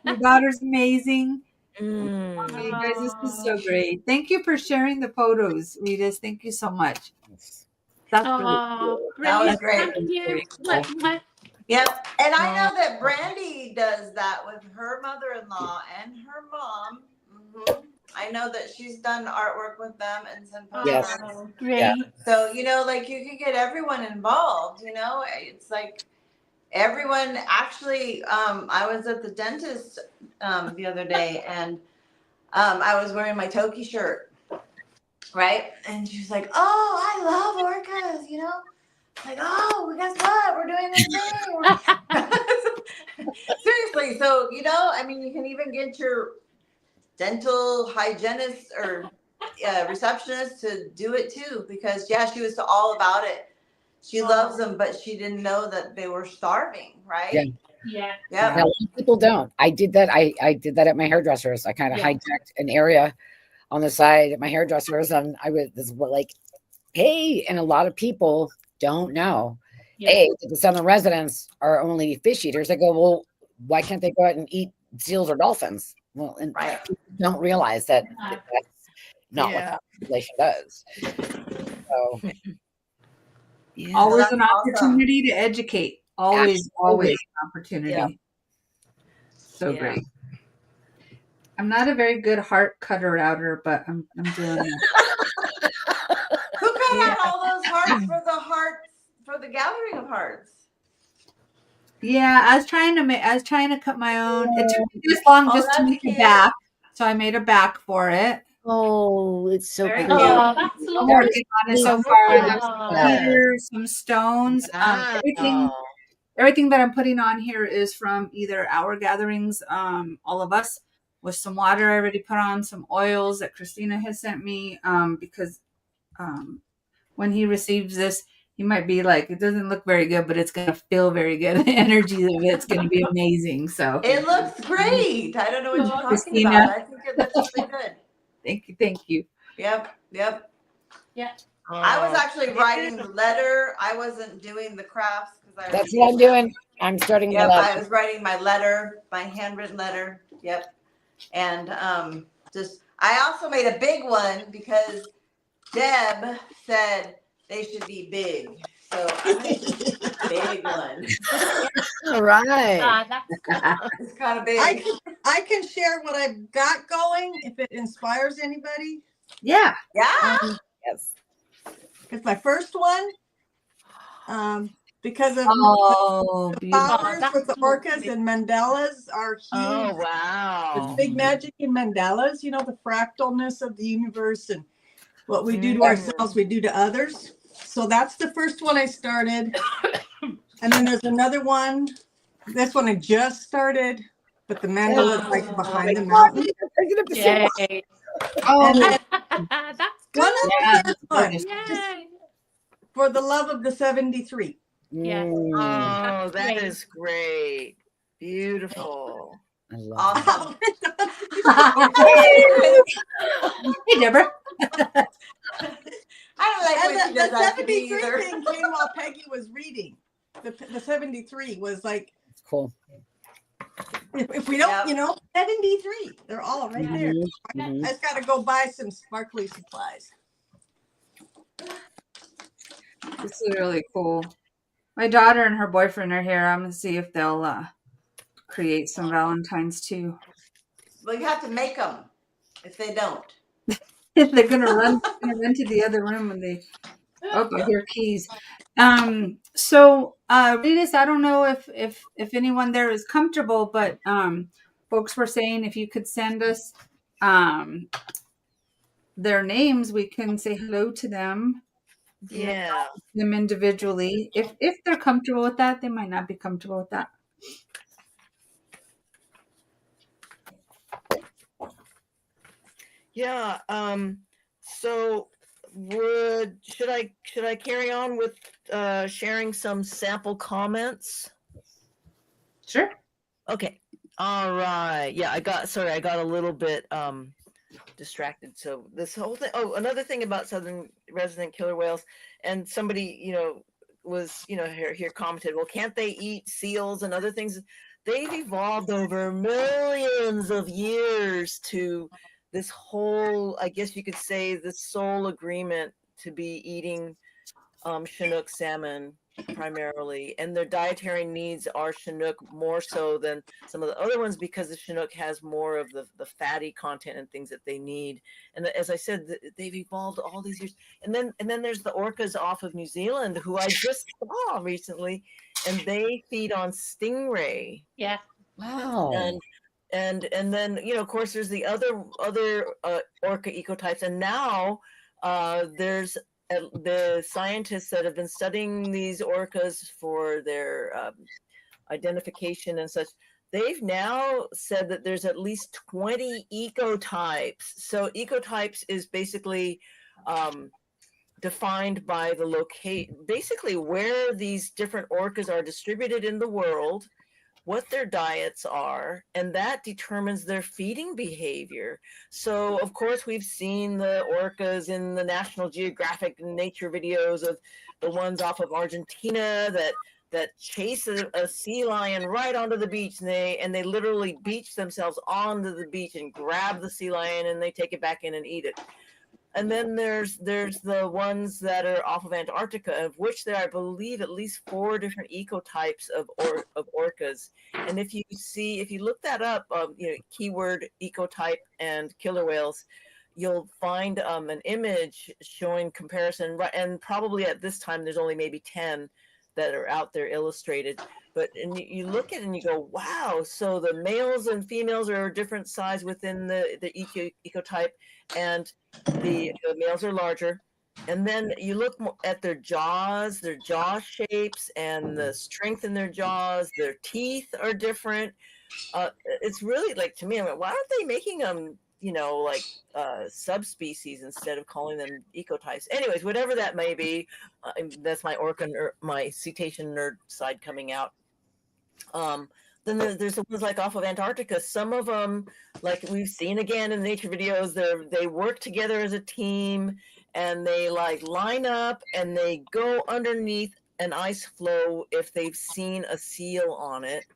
Your daughter's amazing. Mm. You guys, this is so great. Thank you for sharing the photos, Rita's. Thank you so much. That's really Oh, cool. That was brilliant. great. Thank you. Very cool. Yep. And I Oh. know that Brandy does that with her mother-in-law and her mom. I know that she's done artwork with them and some postcards. Oh, great. So, you know, like you could get everyone involved, you know, it's like everyone actually, I was at the dentist the other day and I was wearing my Toki shirt, right? And she was like, oh, I love orcas, you know? Like, oh, guess what? We're doing this thing. Seriously. So, you know, I mean, you can even get your dental hygienist or receptionist to do it too, because yeah, she was all about it. She loves them, but she didn't know that they were starving, right? Yeah. Yeah. Yep. Now, people don't. I did that. I did that at my hairdressers. I kind of Yeah. hijacked an area on the side at my hairdressers, and I was this was like, hey, and a lot of people don't know. Yeah. Hey, the southern residents are only fish eaters. I go, well, why can't they go out and eat seals or dolphins? Well, and Right. people don't realize that Uh, that's not Yeah. what the population does. So, yeah, Always that's an awesome. opportunity to educate. Always Absolutely. an opportunity. Yeah. So Yeah. great. I'm not a very good heart cutter outer, but I'm doing it. Who cut Yeah. out all those hearts for the gathering of hearts? Yeah, I was trying to cut my own. It took me this long Oh, just to that's make a cute. back. So I made a back for it. oh, it's so Very pretty. cute. oh, that's I'm lovely. working on it so far. I have some Oh. heaters, some stones. Wow. Everything that I'm putting on here is from either our gatherings, all of us, with some water I already put on, some oils that Christina has sent me, because when he receives this, he might be like, it doesn't look very good, but it's going to feel very good. The energy of it's going to be amazing. So It looks great. I don't know what you're talking Christina. about. I think it looks really good. Thank you. Yep. Yeah. I was actually writing the letter. I wasn't doing the crafts because That's what I'm doing. I'm starting my Yep, letter. I was writing my letter, my handwritten letter. Yep. And I also made a big one because Deb said they should be big. So I made a big one. All right. That's It's kind of big. I can share what I've got going if it inspires anybody. Yeah. Yeah. Yes. It's my first one. Because of Oh, the beautiful. flowers with the orcas and mandalas are huge. Oh, There's wow. big magic in mandalas, you know, the fractalness of the universe and what we do to ourselves, we do to others. So that's the first one I started. And then there's another one. This one I just started, but the mandala is like behind the mountain. yay. Oh, And then That's one good. yeah. other one, Gorgeous. just Yay. for the love of the 73. Yeah. Oh, that Great. is great. Beautiful. I love Awesome. Hey, Deborah. I don't like when she And does the that to me 73 either. thing came while Peggy was reading. The 73 was like, It's cool. if we don't, Yep. you know, 73. They're all right there. Mhm. I just got to go buy some sparkly supplies. This is really cool. My daughter and her boyfriend are here. I'm gonna see if they'll create some Valentines too. Well, you have to make them if they don't. They're gonna run to the other room when they I hear keys. So Ritas, I don't know if anyone there is comfortable, but folks were saying if you could send us their names, we can say hello to them. Yeah. Them individually. If they're comfortable with that, they might not be comfortable with that. Yeah. So should I carry on with sharing some sample comments? Sure. Okay. All right. Yeah, I got a little bit distracted. So this whole thing. Oh, another thing about southern resident killer whales, and somebody, was, here commented, well, can't they eat seals and other things? They've evolved over millions of years to this whole, I guess you could say, the sole agreement to be eating Chinook salmon primarily, and their dietary needs are Chinook more so than some of the other ones, because the Chinook has more of the fatty content and things that they need. And as I said, they've evolved all these years. And then there's the orcas off of New Zealand, who I just saw recently, and they feed on stingray. Yeah. Wow. And then, of course, there's the other orca ecotypes, and now there's the scientists that have been studying these orcas for their identification and such. They've now said that there's at least 20 ecotypes. So ecotypes is basically defined by the basically where these different orcas are distributed in the world, what their diets are, and that determines their feeding behavior. So, of course, we've seen the orcas in the National Geographic nature videos of the ones off of Argentina that chase a sea lion right onto the beach, and they literally beach themselves onto the beach and grab the sea lion, and they take it back in and eat it. And then there's the ones that are off of Antarctica, of which there are, I believe, at least 4 different ecotypes of orcas. And if you look that up, keyword ecotype and killer whales, you'll find an image showing comparison. And probably at this time, there's only maybe 10 that are out there illustrated. But you look at it and you go, wow, so the males and females are a different size within the ecotype, and the males are larger. And then you look at their jaw shapes, and the strength in their jaws. Their teeth are different. It's really, like, to me, I mean, why aren't they making them, subspecies instead of calling them ecotypes? Anyways, whatever that may be, that's my my cetacean nerd side coming out. Then there's the ones like off of Antarctica. Some of them, like we've seen again in nature videos, they work together as a team, and they like line up and they go underneath an ice floe if they've seen a seal on it.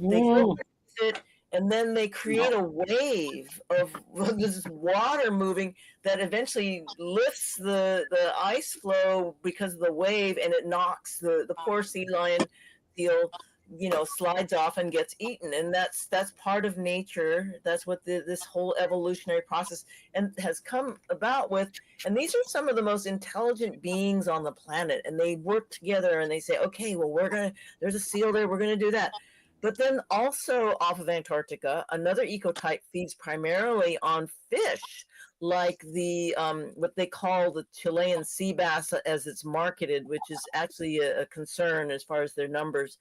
They go underneath it, and then they create a wave of this water moving that eventually lifts the ice floe because of the wave, and it knocks the poor sea lion seal, slides off and gets eaten. And that's part of nature. That's what this whole evolutionary process and has come about with. And these are some of the most intelligent beings on the planet, and they work together and they say, okay, well, there's a seal there, we're gonna do that. But then also off of Antarctica, another ecotype feeds primarily on fish, like the what they call the Chilean sea bass as it's marketed, which is actually a concern as far as their numbers.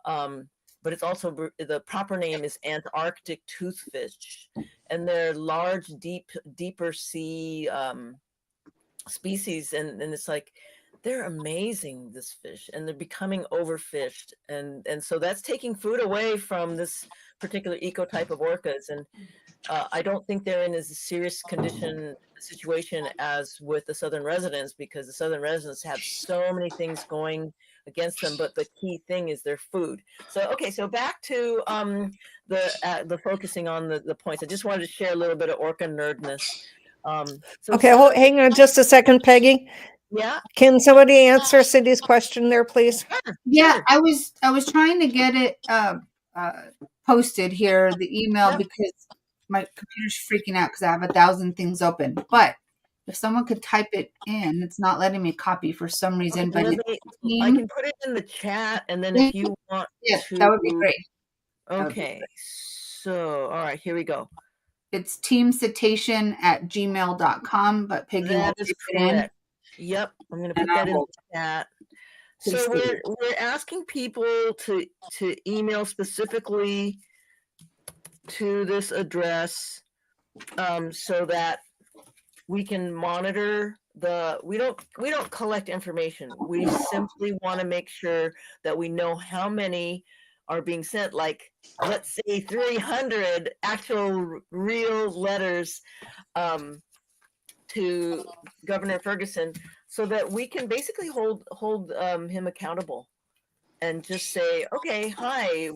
But it's also, the proper name is Antarctic toothfish, and they're large, deeper sea species, and it's like, they're amazing, this fish, and they're becoming overfished, and so that's taking food away from this particular ecotype of orcas. And I don't think they're in as serious situation as with the southern residents, because the southern residents have so many things going against them, but the key thing is their food. So okay, so back to the focusing on the points. I just wanted to share a little bit of orca nerdness. Okay, hang on just a second, Peggy. Yeah. Can somebody answer Cindy's question there, please? Yeah, I was trying to get it posted here, the email, because my computer's freaking out because I have 1,000 things open. But if someone could type it in, it's not letting me copy for some reason. But I can put it in the chat, and then if you want to, that would be great. Okay, so all right, here we go. It's teamcetacean@gmail.com, but Peggy That is correct. Yep, I'm going to put that in the chat. So we're asking people to email specifically to this address, so that we can monitor we don't collect information. We simply want to make sure that we know how many are being sent, like, let's say 300 actual real letters to Governor Ferguson, so that we can basically hold him accountable and just say, okay, hi,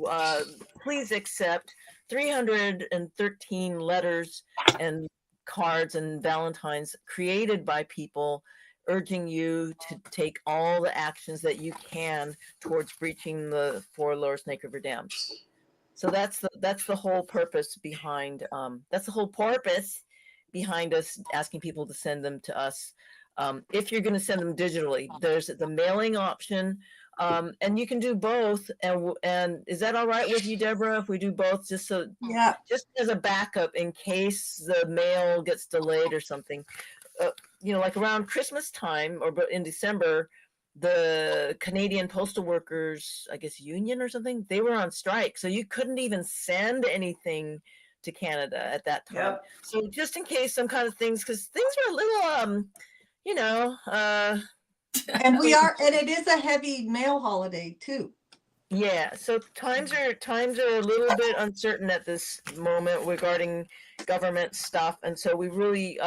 please accept 313 letters and cards and Valentines created by people urging you to take all the actions that you can towards breaching the 4 Lower Snake River dams. So that's the whole purpose behind us asking people to send them to us. If you're going to send them digitally, there's the mailing option, and you can do both. And is that all right with you, Deborah, if we do both, just as a backup in case the mail gets delayed or something? Like around Christmas time or in December, the Canadian Postal Workers, I guess, union or something, they were on strike. So you couldn't even send anything to Canada at that time. Yep. So just in case some kind of things, because things were a little, and it is a heavy mail holiday too. Yeah, so times are a little bit uncertain at this moment regarding government stuff, and so we really,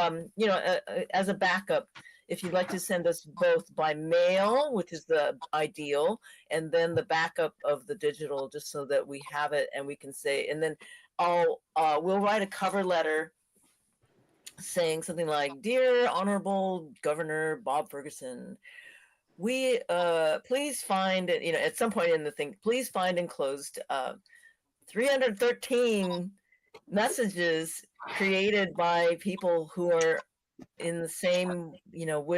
as a backup, if you'd like to send us both by mail, which is the ideal, and then the backup of the digital, just so that we have it and we can say, and then we'll write a cover letter saying something like, "Dear Honorable Governor Bob Ferguson, we please find it, at some point in the thing, please find enclosed 313 messages created by people who are in the same,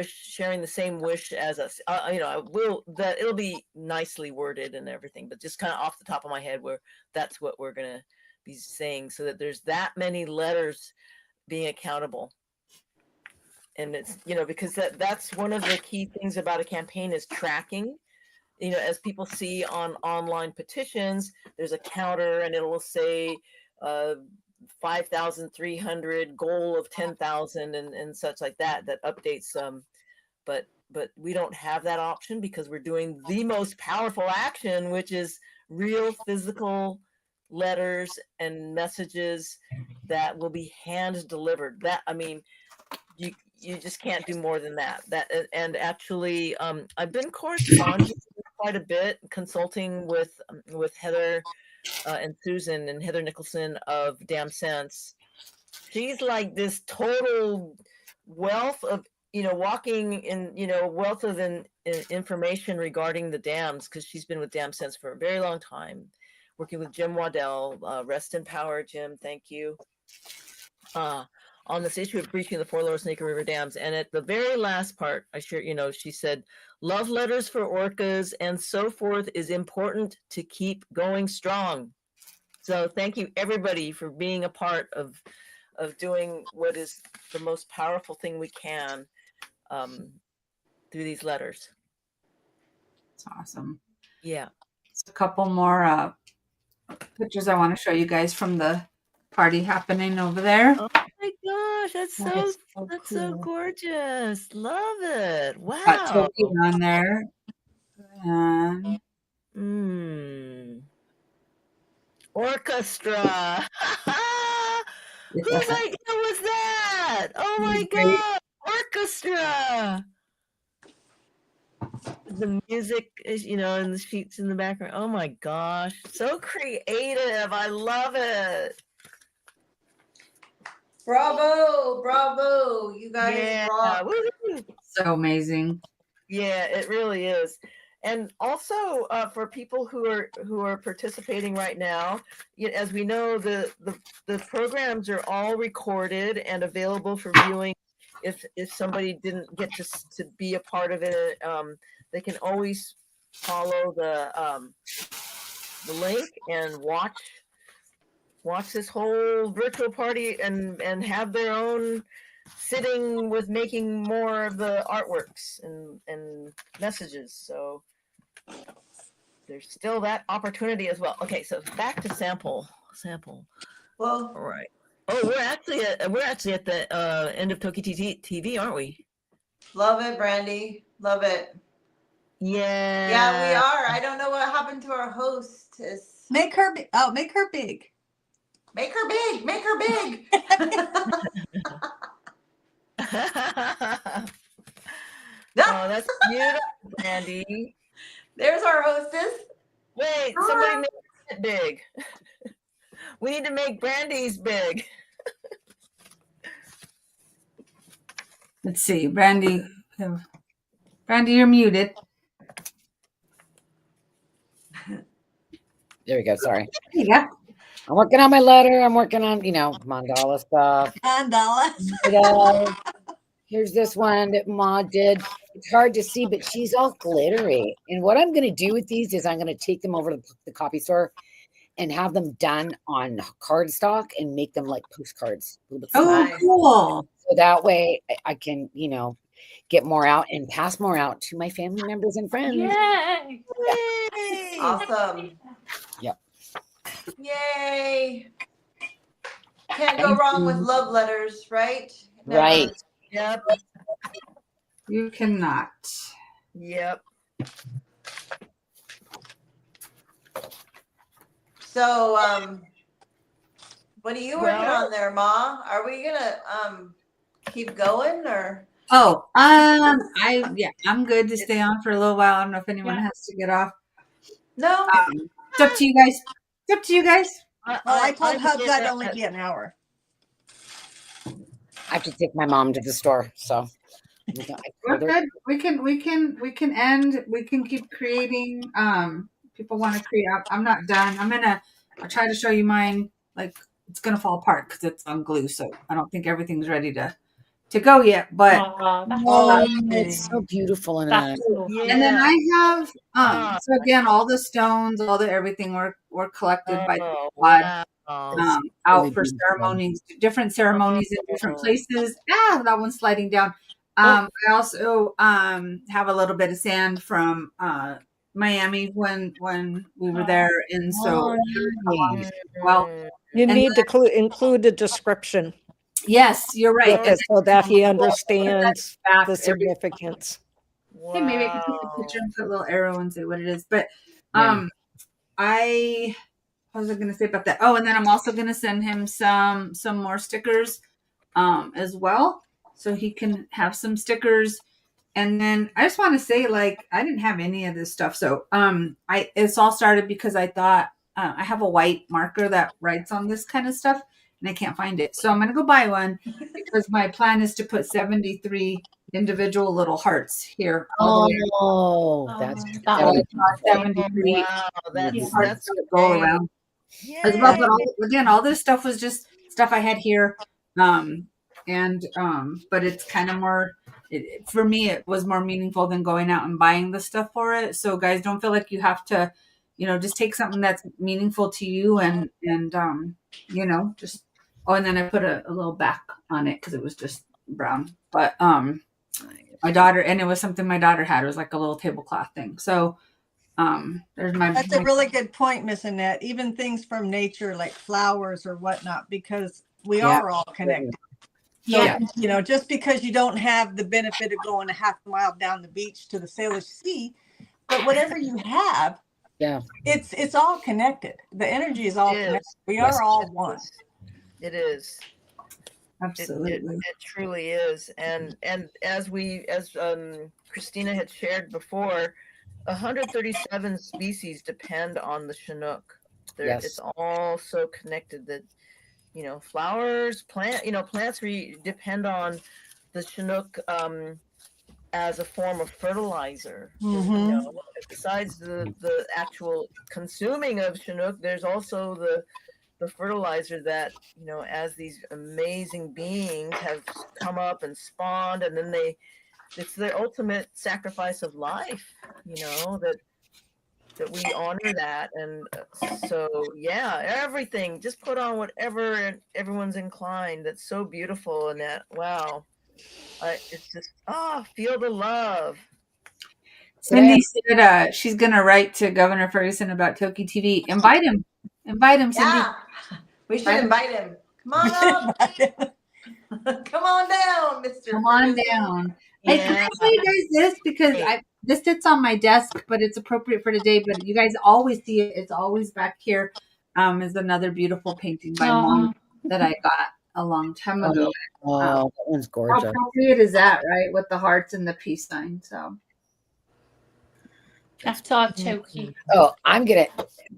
sharing the same wish as us. It'll be nicely worded and everything, but just kind of off the top of my head, that's what we're gonna be saying, so that there's that many letters being accountable. And it's, because that's one of the key things about a campaign is tracking. As people see on online petitions, there's a counter and it will say 5,300, goal of 10,000 and such like that updates. But we don't have that option because we're doing the most powerful action, which is real physical letters and messages that will be hand delivered. You just can't do more than that. And actually, I've been corresponding quite a bit, consulting with Heather and Susan and Heather Nicholson of Dam Sense. She's like this total wealth of walking in wealth of information regarding the dams, because she's been with Dam Sense for a very long time, working with Jim Waddell. Rest in power, Jim. Thank you. On this issue of breaching the 4 Lower Snake River dams. And at the very last part, she said, love letters for orcas and so forth is important to keep going strong. So thank you, everybody, for being a part of doing what is the most powerful thing we can through these letters. It's awesome. Yeah. It's a couple more pictures I want to show you guys from the party happening over there. Oh my gosh, that's so gorgeous. Love it. Wow. Got Toki on there. And orchestra. Whose idea was that? Oh my god. Orchestra. The music is, and the sheets in the background. Oh my gosh. So creative. I love it. Bravo. You guys rock. So amazing. Yeah, it really is. And also for people who are participating right now, as we know, the programs are all recorded and available for viewing. If somebody didn't get to be a part of it, they can always follow the link and watch this whole virtual party and have their own sitting with making more of the artworks and messages. So there's still that opportunity as well. Okay, so back to sample. Well, all right. Oh, we're actually at the end of TokiTV, aren't we? Love it, Brandy. Love it. Yeah. Yeah, we are. I don't know what happened to our hostess. Make her big. Oh, make her big. Make her big. Make her big. Oh, that's beautiful, Brandy. There's our hostess. Wait, somebody make it big. We need to make Brandy's big. Let's see, Brandy. Brandy, you're muted. There we go. Sorry. There you go. I'm working on my letter. I'm working on, mandala stuff. Mandalas. Here's this one that Ma did. It's hard to see, but she's all glittery. And what I'm going to do with these is I'm going to take them over to the copy store and have them done on cardstock and make them like postcards. A little bit Oh, cool. So that way I can, get more out and pass more out to my family members and friends. Yay! Yay. Awesome. Yep. Yay. Can't go wrong with love letters, right? Never. Right. Yep. You cannot. Yep. So, what are you working on there, Ma? Are we gonna keep going or? Oh, I'm good to stay on for a little while. I don't know if anyone has to get off. No. It's up to you guys. It's up to you guys. Well, I told Hubs I'd only be an hour. I have to take my mom to the store, so We're good. We can end. We can keep creating. People want to create. I'm not done. I'll try to show you mine. Like it's gonna fall apart because it's on glue, so I don't think everything's ready to go yet. But it's so beautiful in that. And then I have so again all the stones, all the everything were collected by the squad. Out for ceremonies, different ceremonies in different places. That one's sliding down. I also have a little bit of sand from Miami when we were there, and so well, You need to include a description. Yes, you're right, with it so that he understands back the significance. Hey, maybe I can take a picture and put a little arrow and say what it is. But what was I going to say about that? Oh, and then I'm also going to send him some more stickers as well, so he can have some stickers. And then I just want to say, like, I didn't have any of this stuff, so it's all started because I thought I have a white marker that writes on this kind of stuff, and I can't find it, so I'm going to go buy one because my plan is to put 73 individual little hearts here. That's 73 hearts to go around. As well, but again, all this stuff was just stuff I had here, but it's kind of more. For me, it was more meaningful than going out and buying the stuff for it. So, guys, don't feel like you have to, just take something that's meaningful to you and just. Oh, and then I put a little back on it because it was just brown. But my daughter, and it was something my daughter had. It was like a little tablecloth thing. So. That's a really good point, Miss Annette. Even things from nature like flowers or whatnot, because we are all connected. So, just because you don't have the benefit of going a half a mile down the beach to the Salish Sea, but whatever you have, it's all connected. The energy is all connected. We are all one. It is. Absolutely. It truly is. And as Christina had shared before, 137 species depend on the Chinook. It's all so connected that, flowers, plants depend on the Chinook as a form of fertilizer. Besides the actual consuming of Chinook, there's also the fertilizer that, as these amazing beings have come up and spawned, and then it's their ultimate sacrifice of life, that we honor that. And so, everything, just put on whatever everyone's inclined. That's so beautiful. And that, wow, it's just, feel the love. Cindy said she's going to write to Governor Ferguson about TokiTV. Invite him, Cindy. Yeah, we should invite him. Come on up. Come on down, Mr. Come on down. Hey, can I tell you guys this? Because this sits on my desk, but it's appropriate for today. But you guys always see it. It's always back here. Is another beautiful painting by Mom Oh, that I got a long time ago. Oh, that one's How gorgeous. appropriate is that, right? With the hearts and the peace sign. So that's our Toki. Oh, I'm gonna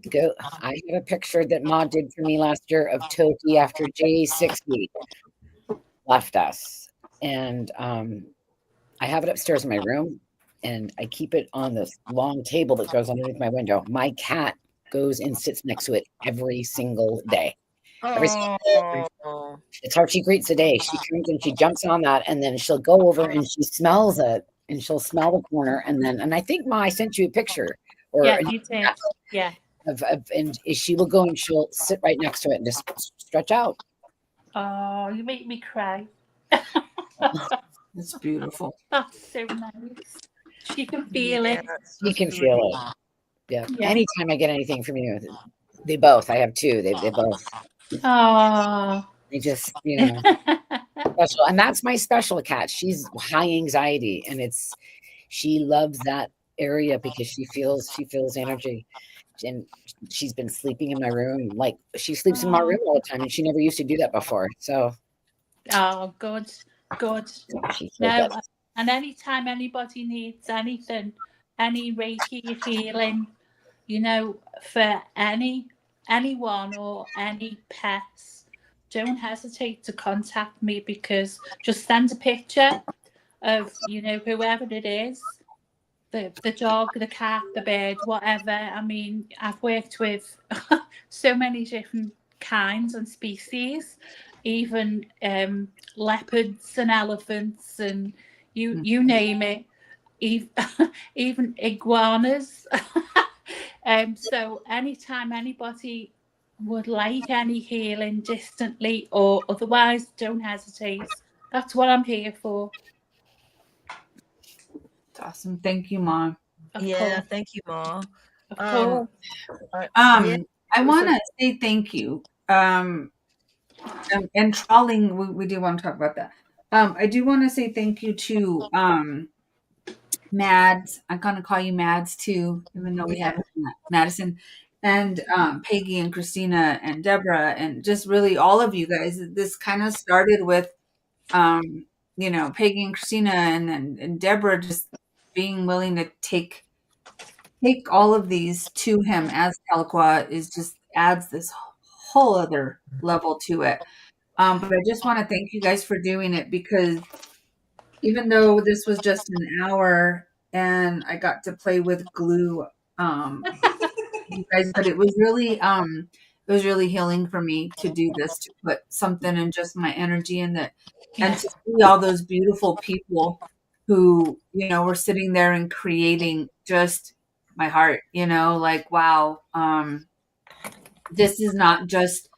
go. I have a picture that Ma did for me last year of Toki after J60 left us, and I have it upstairs in my room, and I keep it on this long table that goes underneath my window. My cat goes and sits next to it every single day. Every single day. Oh, It's how she greets the day. She comes and she jumps on that, and then she'll go over and she smells it, and she'll smell the corner, and I think Ma, I sent you a picture or Yeah, you did. Yeah. and she will go and she'll sit right next to it and just stretch out. Oh, you make me cry. it's beautiful. That's so nice. She can feel it. You can feel it. Yeah. Yeah. Anytime I get anything from you, they both. I have two. They both. Oh. They just, special. And that's my special cat. She's high anxiety, and she loves that area because she feels energy. And she's been sleeping in my room. Like she sleeps in my room all the time, and she never used to do that before. So Oh, good. she's so No, good. and anytime anybody needs anything, any Reiki healing, for anyone or any pets, don't hesitate to contact me, because just send a picture of whoever it is, the dog, the cat, the bird, whatever. I mean, I've worked with so many different kinds and species, even leopards and elephants, and you name it, even iguanas. So anytime anybody would like any healing distantly or otherwise, don't hesitate. That's what I'm here for. It's awesome. Thank you, Mom. yeah. Thank you, Ma. Of course. I want to say thank you. And trawling, we do want to talk about that. I do want to say thank you to Mads. I'm gonna call you Mads too, even though we have Madison and Peggy and Christina and Deborah and just really all of you guys. This kind of started with Peggy and Christina and Deborah just being willing to take all of these to him as Tahlequah is just adds this whole other level to it. But I just want to thank you guys for doing it, because even though this was just an hour and I got to play with glue, you guys, but it was really healing for me to do this, to put something in just my energy in that, and to see all those beautiful people who, were sitting there and creating just my heart, like, wow, this is not just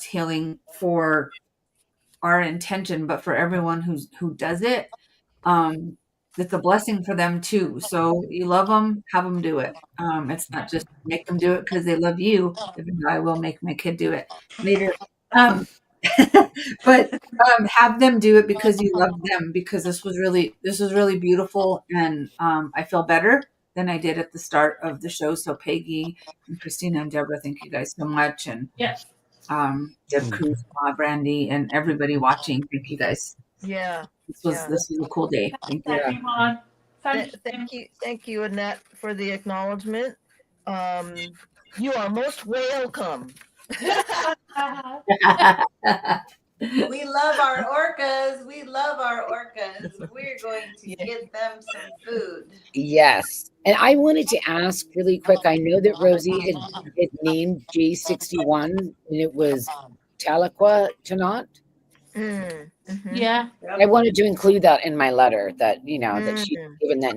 healing for our intention, but for everyone who does it. It's a blessing for them too. So you love them, have them do it. It's not just make them do it because they love you. Even though I will make my kid do it later. But have them do it because you love them, because this was really beautiful, and I feel better than I did at the start of the show. So Peggy and Christina and Deborah, thank you guys so much, and Deb Cruz, Brandy, and everybody watching, thank you guys. Yeah. This was a cool day. Thank you. Everyone. Thank you, Annette, for the acknowledgement. You are most welcome. We love our orcas. We're going to get them some food. Yes. And I wanted to ask really quick. I know that Rosie had named J61 and it was Tahlequah Tanat. Mm-hmm. Yeah. I wanted to include that in my letter that, that she's given that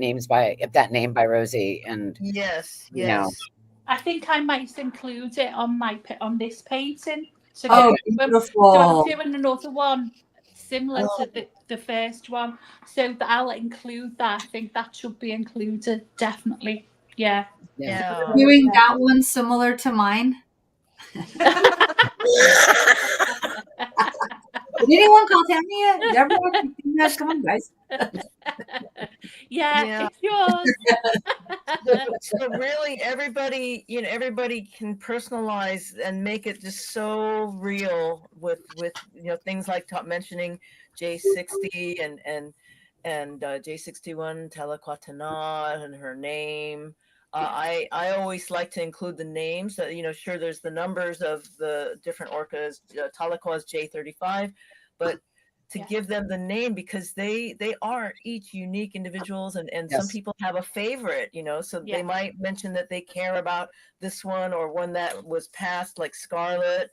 name by Rosie. And yes. I think I might include it on this painting. Beautiful. So I'm doing another one similar to the first one, so that I'll include that. I think that should be included, definitely. Yeah. Doing that one similar to mine. Did anyone call Tammy yet? Everyone, come on, guys. Yeah. it's yours. So really everybody, everybody can personalize and make it just so real with things like mentioning J60 and J61 Telequatana and her name. I always like to include the names. Sure, there's the numbers of the different orcas. Tahlequah is J35, but to give them the name, because they are each unique individuals, and some Yes. people have a favorite, so they might mention that they care about this one or one that was passed, like Scarlet,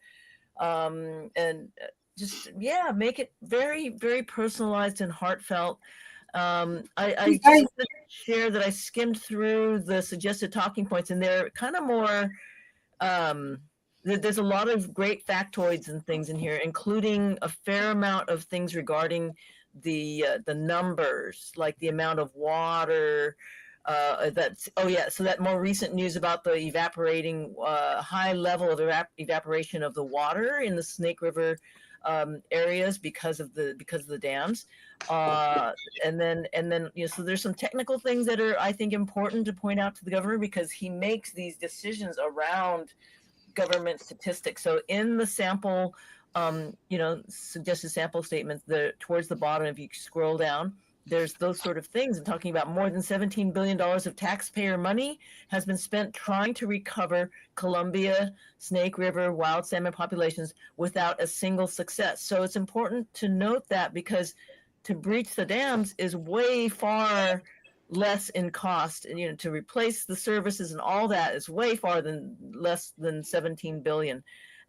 and just make it very, very personalized and heartfelt. I just wanted to share that I skimmed through the suggested talking points, and they're kind of more there's a lot of great factoids and things in here, including a fair amount of things regarding the numbers, like the amount of water. So that more recent news about the evaporating high level of evaporation of the water in the Snake River areas because of the dams, and then so there's some technical things that are, I think, important to point out to the governor, because he makes these decisions around government statistics. So in the sample, suggested sample statement, towards the bottom, if you scroll down, there's those sort of things, and talking about more than $17 billion of taxpayer money has been spent trying to recover Columbia, Snake River, wild salmon populations without a single success. So it's important to note that, because to breach the dams is way far less in cost, and to replace the services and all that is way far less than 17 billion.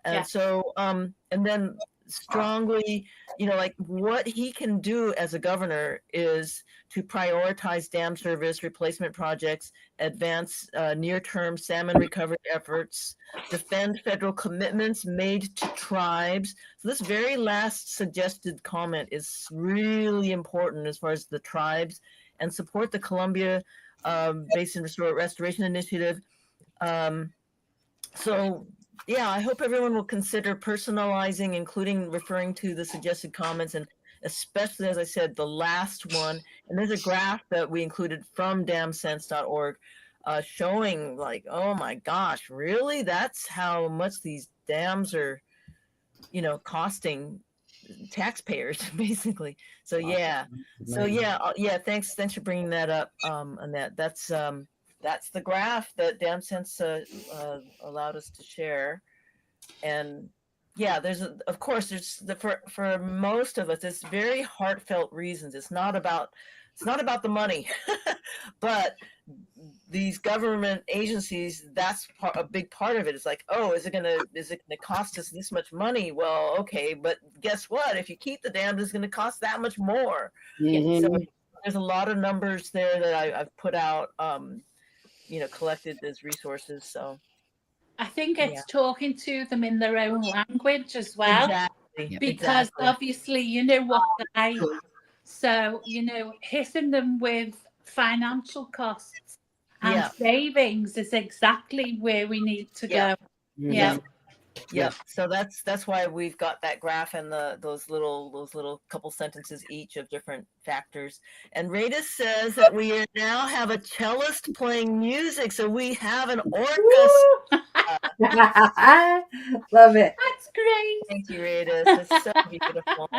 And so and then strongly, like what he can do as a governor is to prioritize dam service replacement projects, advance near-term salmon recovery efforts, defend federal commitments made to tribes. So this very last suggested comment is really important as far as the tribes, and support the Columbia Basin Restoration Initiative. So yeah, I hope everyone will consider personalizing, including referring to the suggested comments, and especially, as I said, the last one. And there's a graph that we included from damsense.org showing, like, oh my gosh, really? That's how much these dams are, costing taxpayers, basically. So yeah. Thanks for bringing that up, Annette. That's the graph that DamSense allowed us to share. And there's for most of us, it's very heartfelt reasons. It's not about the money, but these government agencies, that's a big part of it. It's like, oh, is it gonna cost us this much money? Well, okay, but guess what? If you keep the dam, it's gonna cost that much more. Mhm. So there's a lot of numbers there that I've put out, collected as resources. So I think it's talking to them in their own language as well. Exactly. Because obviously, what they, so, hitting them with financial costs and savings is exactly where we need to go. Yeah. So that's why we've got that graph and those little couple sentences each of different factors. And Rita says that we now have a cellist playing music, so we have an orca. Love it. That's great. Thank you, Rita. It's so beautiful.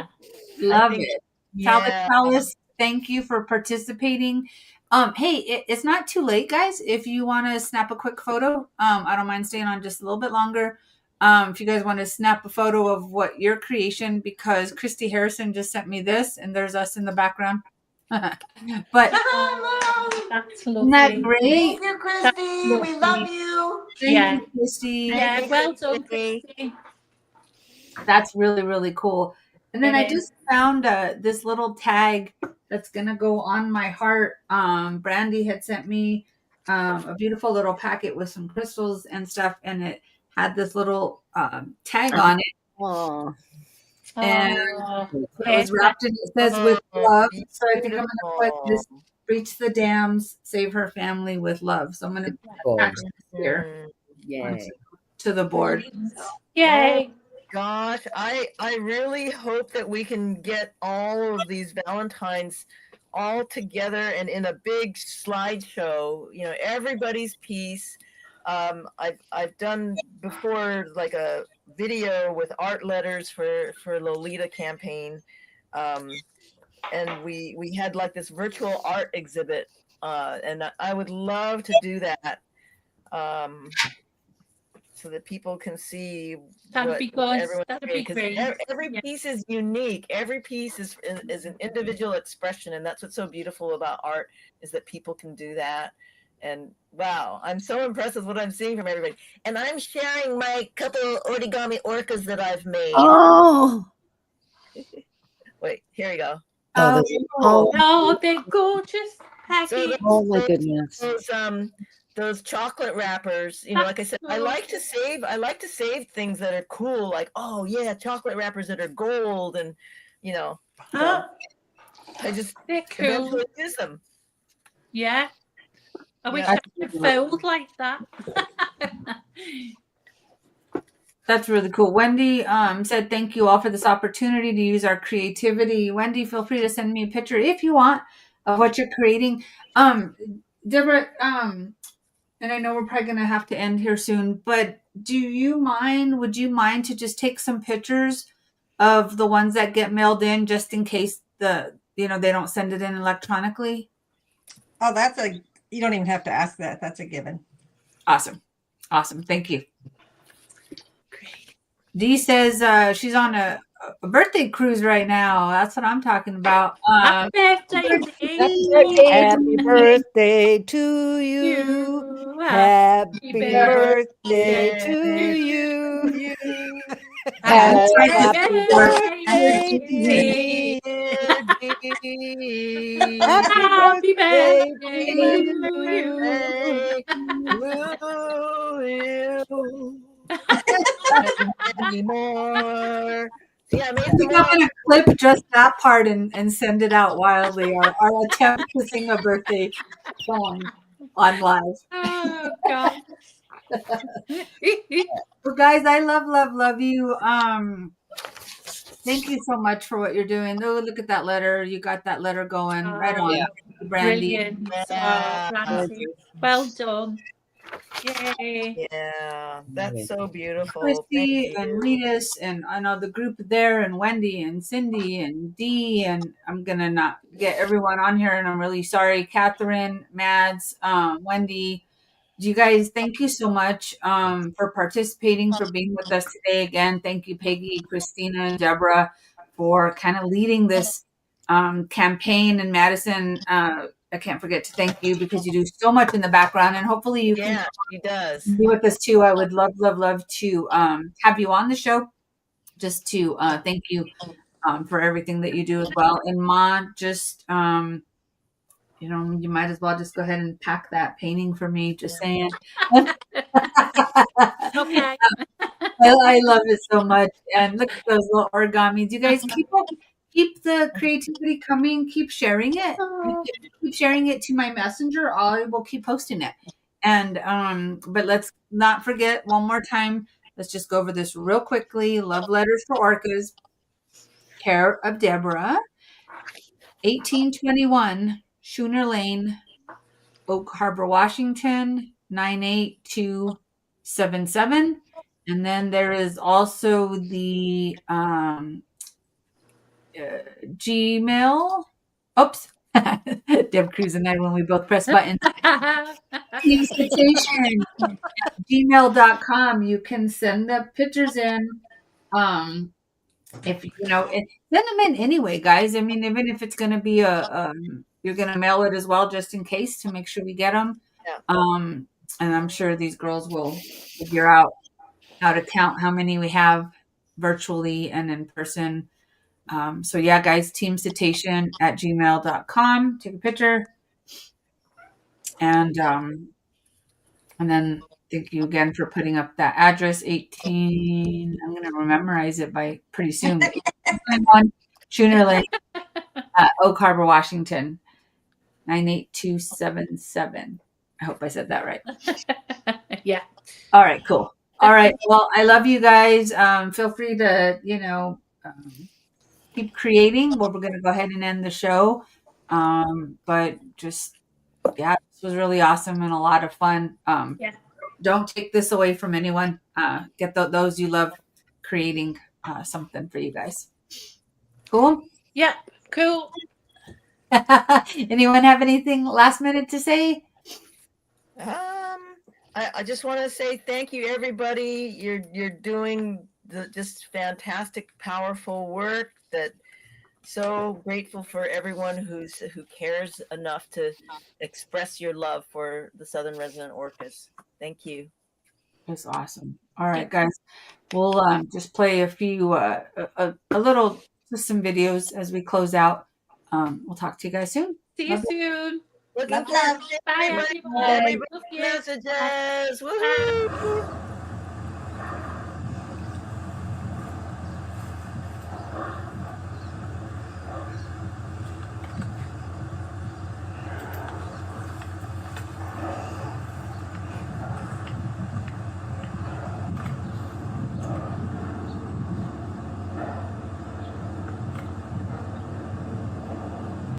Love it. Cellist, thank you for participating. Hey, it's not too late, guys. If you want to snap a quick photo, I don't mind staying on just a little bit longer. If you guys want to snap a photo of what your creation, because Christy Harrison just sent me this, and there's us in the background. But that's lovely. Isn't that great? Thank you, Christy. We love you. Thank you, Christy. Yeah, well done, Christy. That's really, really cool. And then I just found this little tag that's gonna go on my heart. Brandy had sent me a beautiful little packet with some crystals and stuff, and it had this little tag on it. Oh. And it was wrapped in, it says with love. So I think I'm gonna put this: breach the dams, save her family with love. So I'm gonna attach this here to the board. Yay. Gosh, I really hope that we can get all of these Valentines all together and in a big slideshow, you know, everybody's piece. I've done before like a video with art letters for Lolita campaign, and we had like this virtual art exhibit, and I would love to do that, so that people can see That'd what be good. everyone That'd made, be because great. every Yeah. piece is unique. Every piece is an individual expression, and that's what's so beautiful about art, is that people can do that. And wow, I'm so impressed with what I'm seeing from everybody. And I'm sharing my couple origami orcas that I've made. Oh, Wait, here we go. oh, Oh, they're gorgeous, So Peggy. Oh my goodness. those chocolate wrappers, you know, like I said, I like to save things that are cool, like, oh yeah, chocolate wrappers that are gold, and you know, so I just They're cool. eventually use them. Yeah. I wish Yeah. I could fold like that. That's really cool. Wendy said, thank you all for this opportunity to use our creativity. Wendy, feel free to send me a picture if you want of what you're creating. Deborah, and I know we're probably going to have to end here soon, but would you mind to just take some pictures of the ones that get mailed in, just in case they don't send it in electronically? Oh, you don't even have to ask that. That's a given. Awesome. Thank you. Great. Dee says she's on a birthday cruise right now. That's what I'm talking about. Happy birthday. happy birthday to you. Happy birthday to you. Happy Happy birthday, birthday. Happy birthday to anymore. Yeah, I made I think I'm going to clip just that part and send it out wildly. Our attempt to sing a birthday song on live. Oh, God. Well, guys, I love you. Thank you so much for what you're doing. Oh, look at that letter. You got that letter going. Right on. Yeah. Brandy. Brilliant. Yeah. Brandy. Well done. Yay. Yeah, that's so beautiful. Christy and Ritas and I know the group there, and Wendy and Cindy and Dee, and I'm gonna not get everyone on here, and I'm really sorry. Catherine, Mads, Wendy, you guys, thank you so much for participating, for being with us today. Again, thank you, Peggy, Christina, and Deborah, for kind of leading this campaign. And Madison, I can't forget to thank you, because you do so much in the background, and hopefully you can he does. be with us too. I would love to have you on the show, just to thank you for everything that you do as well. And Ma, just you might as well just go ahead and pack that painting for me. Just saying. Okay. I love it so much. And look at those little origamis. You guys keep the creativity coming. Keep sharing it. Keep sharing it to my messenger. I will keep posting it. And but let's not forget one more time. Let's just go over this real quickly. Love letters for orcas. Care of Deborah. 1821 Schooner Lane, Oak Harbor, Washington 98277. And then there is also the Gmail. Oops. Deb Cruz and I, when we both press buttons. Invitation. Gmail.com. You can send the pictures in. If send them in anyway, guys. I mean, even if it's going to be you're going to mail it as well, just in case, to make sure we get them. Yeah. And I'm sure these girls will figure out how to count how many we have virtually and in person. So yeah, guys, teamcitation@gmail.com. Take a picture. And then thank you again for putting up that address. 18. I'm going to memorize it by pretty soon. Schooner Lane, Oak Harbor, Washington, 98277. I hope I said that right. Yeah. All right, cool. All right. Well, I love you guys. Feel free to, keep creating. Well, we're going to go ahead and end the show. But just, yeah, this was really awesome and a lot of fun. Yeah. Don't take this away from anyone. Get those you love creating something for you guys. Cool. Yeah. Cool. Anyone have anything last minute to say? I just want to say thank you, everybody. You're doing just fantastic, powerful work. That so grateful for everyone who cares enough to express your love for the Southern Resident Orcas. Thank you. That's awesome. All right, guys. We'll just play a few, a little, just some videos as we close out. We'll talk to you guys soon. See you soon. Looking Love, forward love. to Bye, everybody, everyone. everybody Love you. messages. Bye. Woohoo!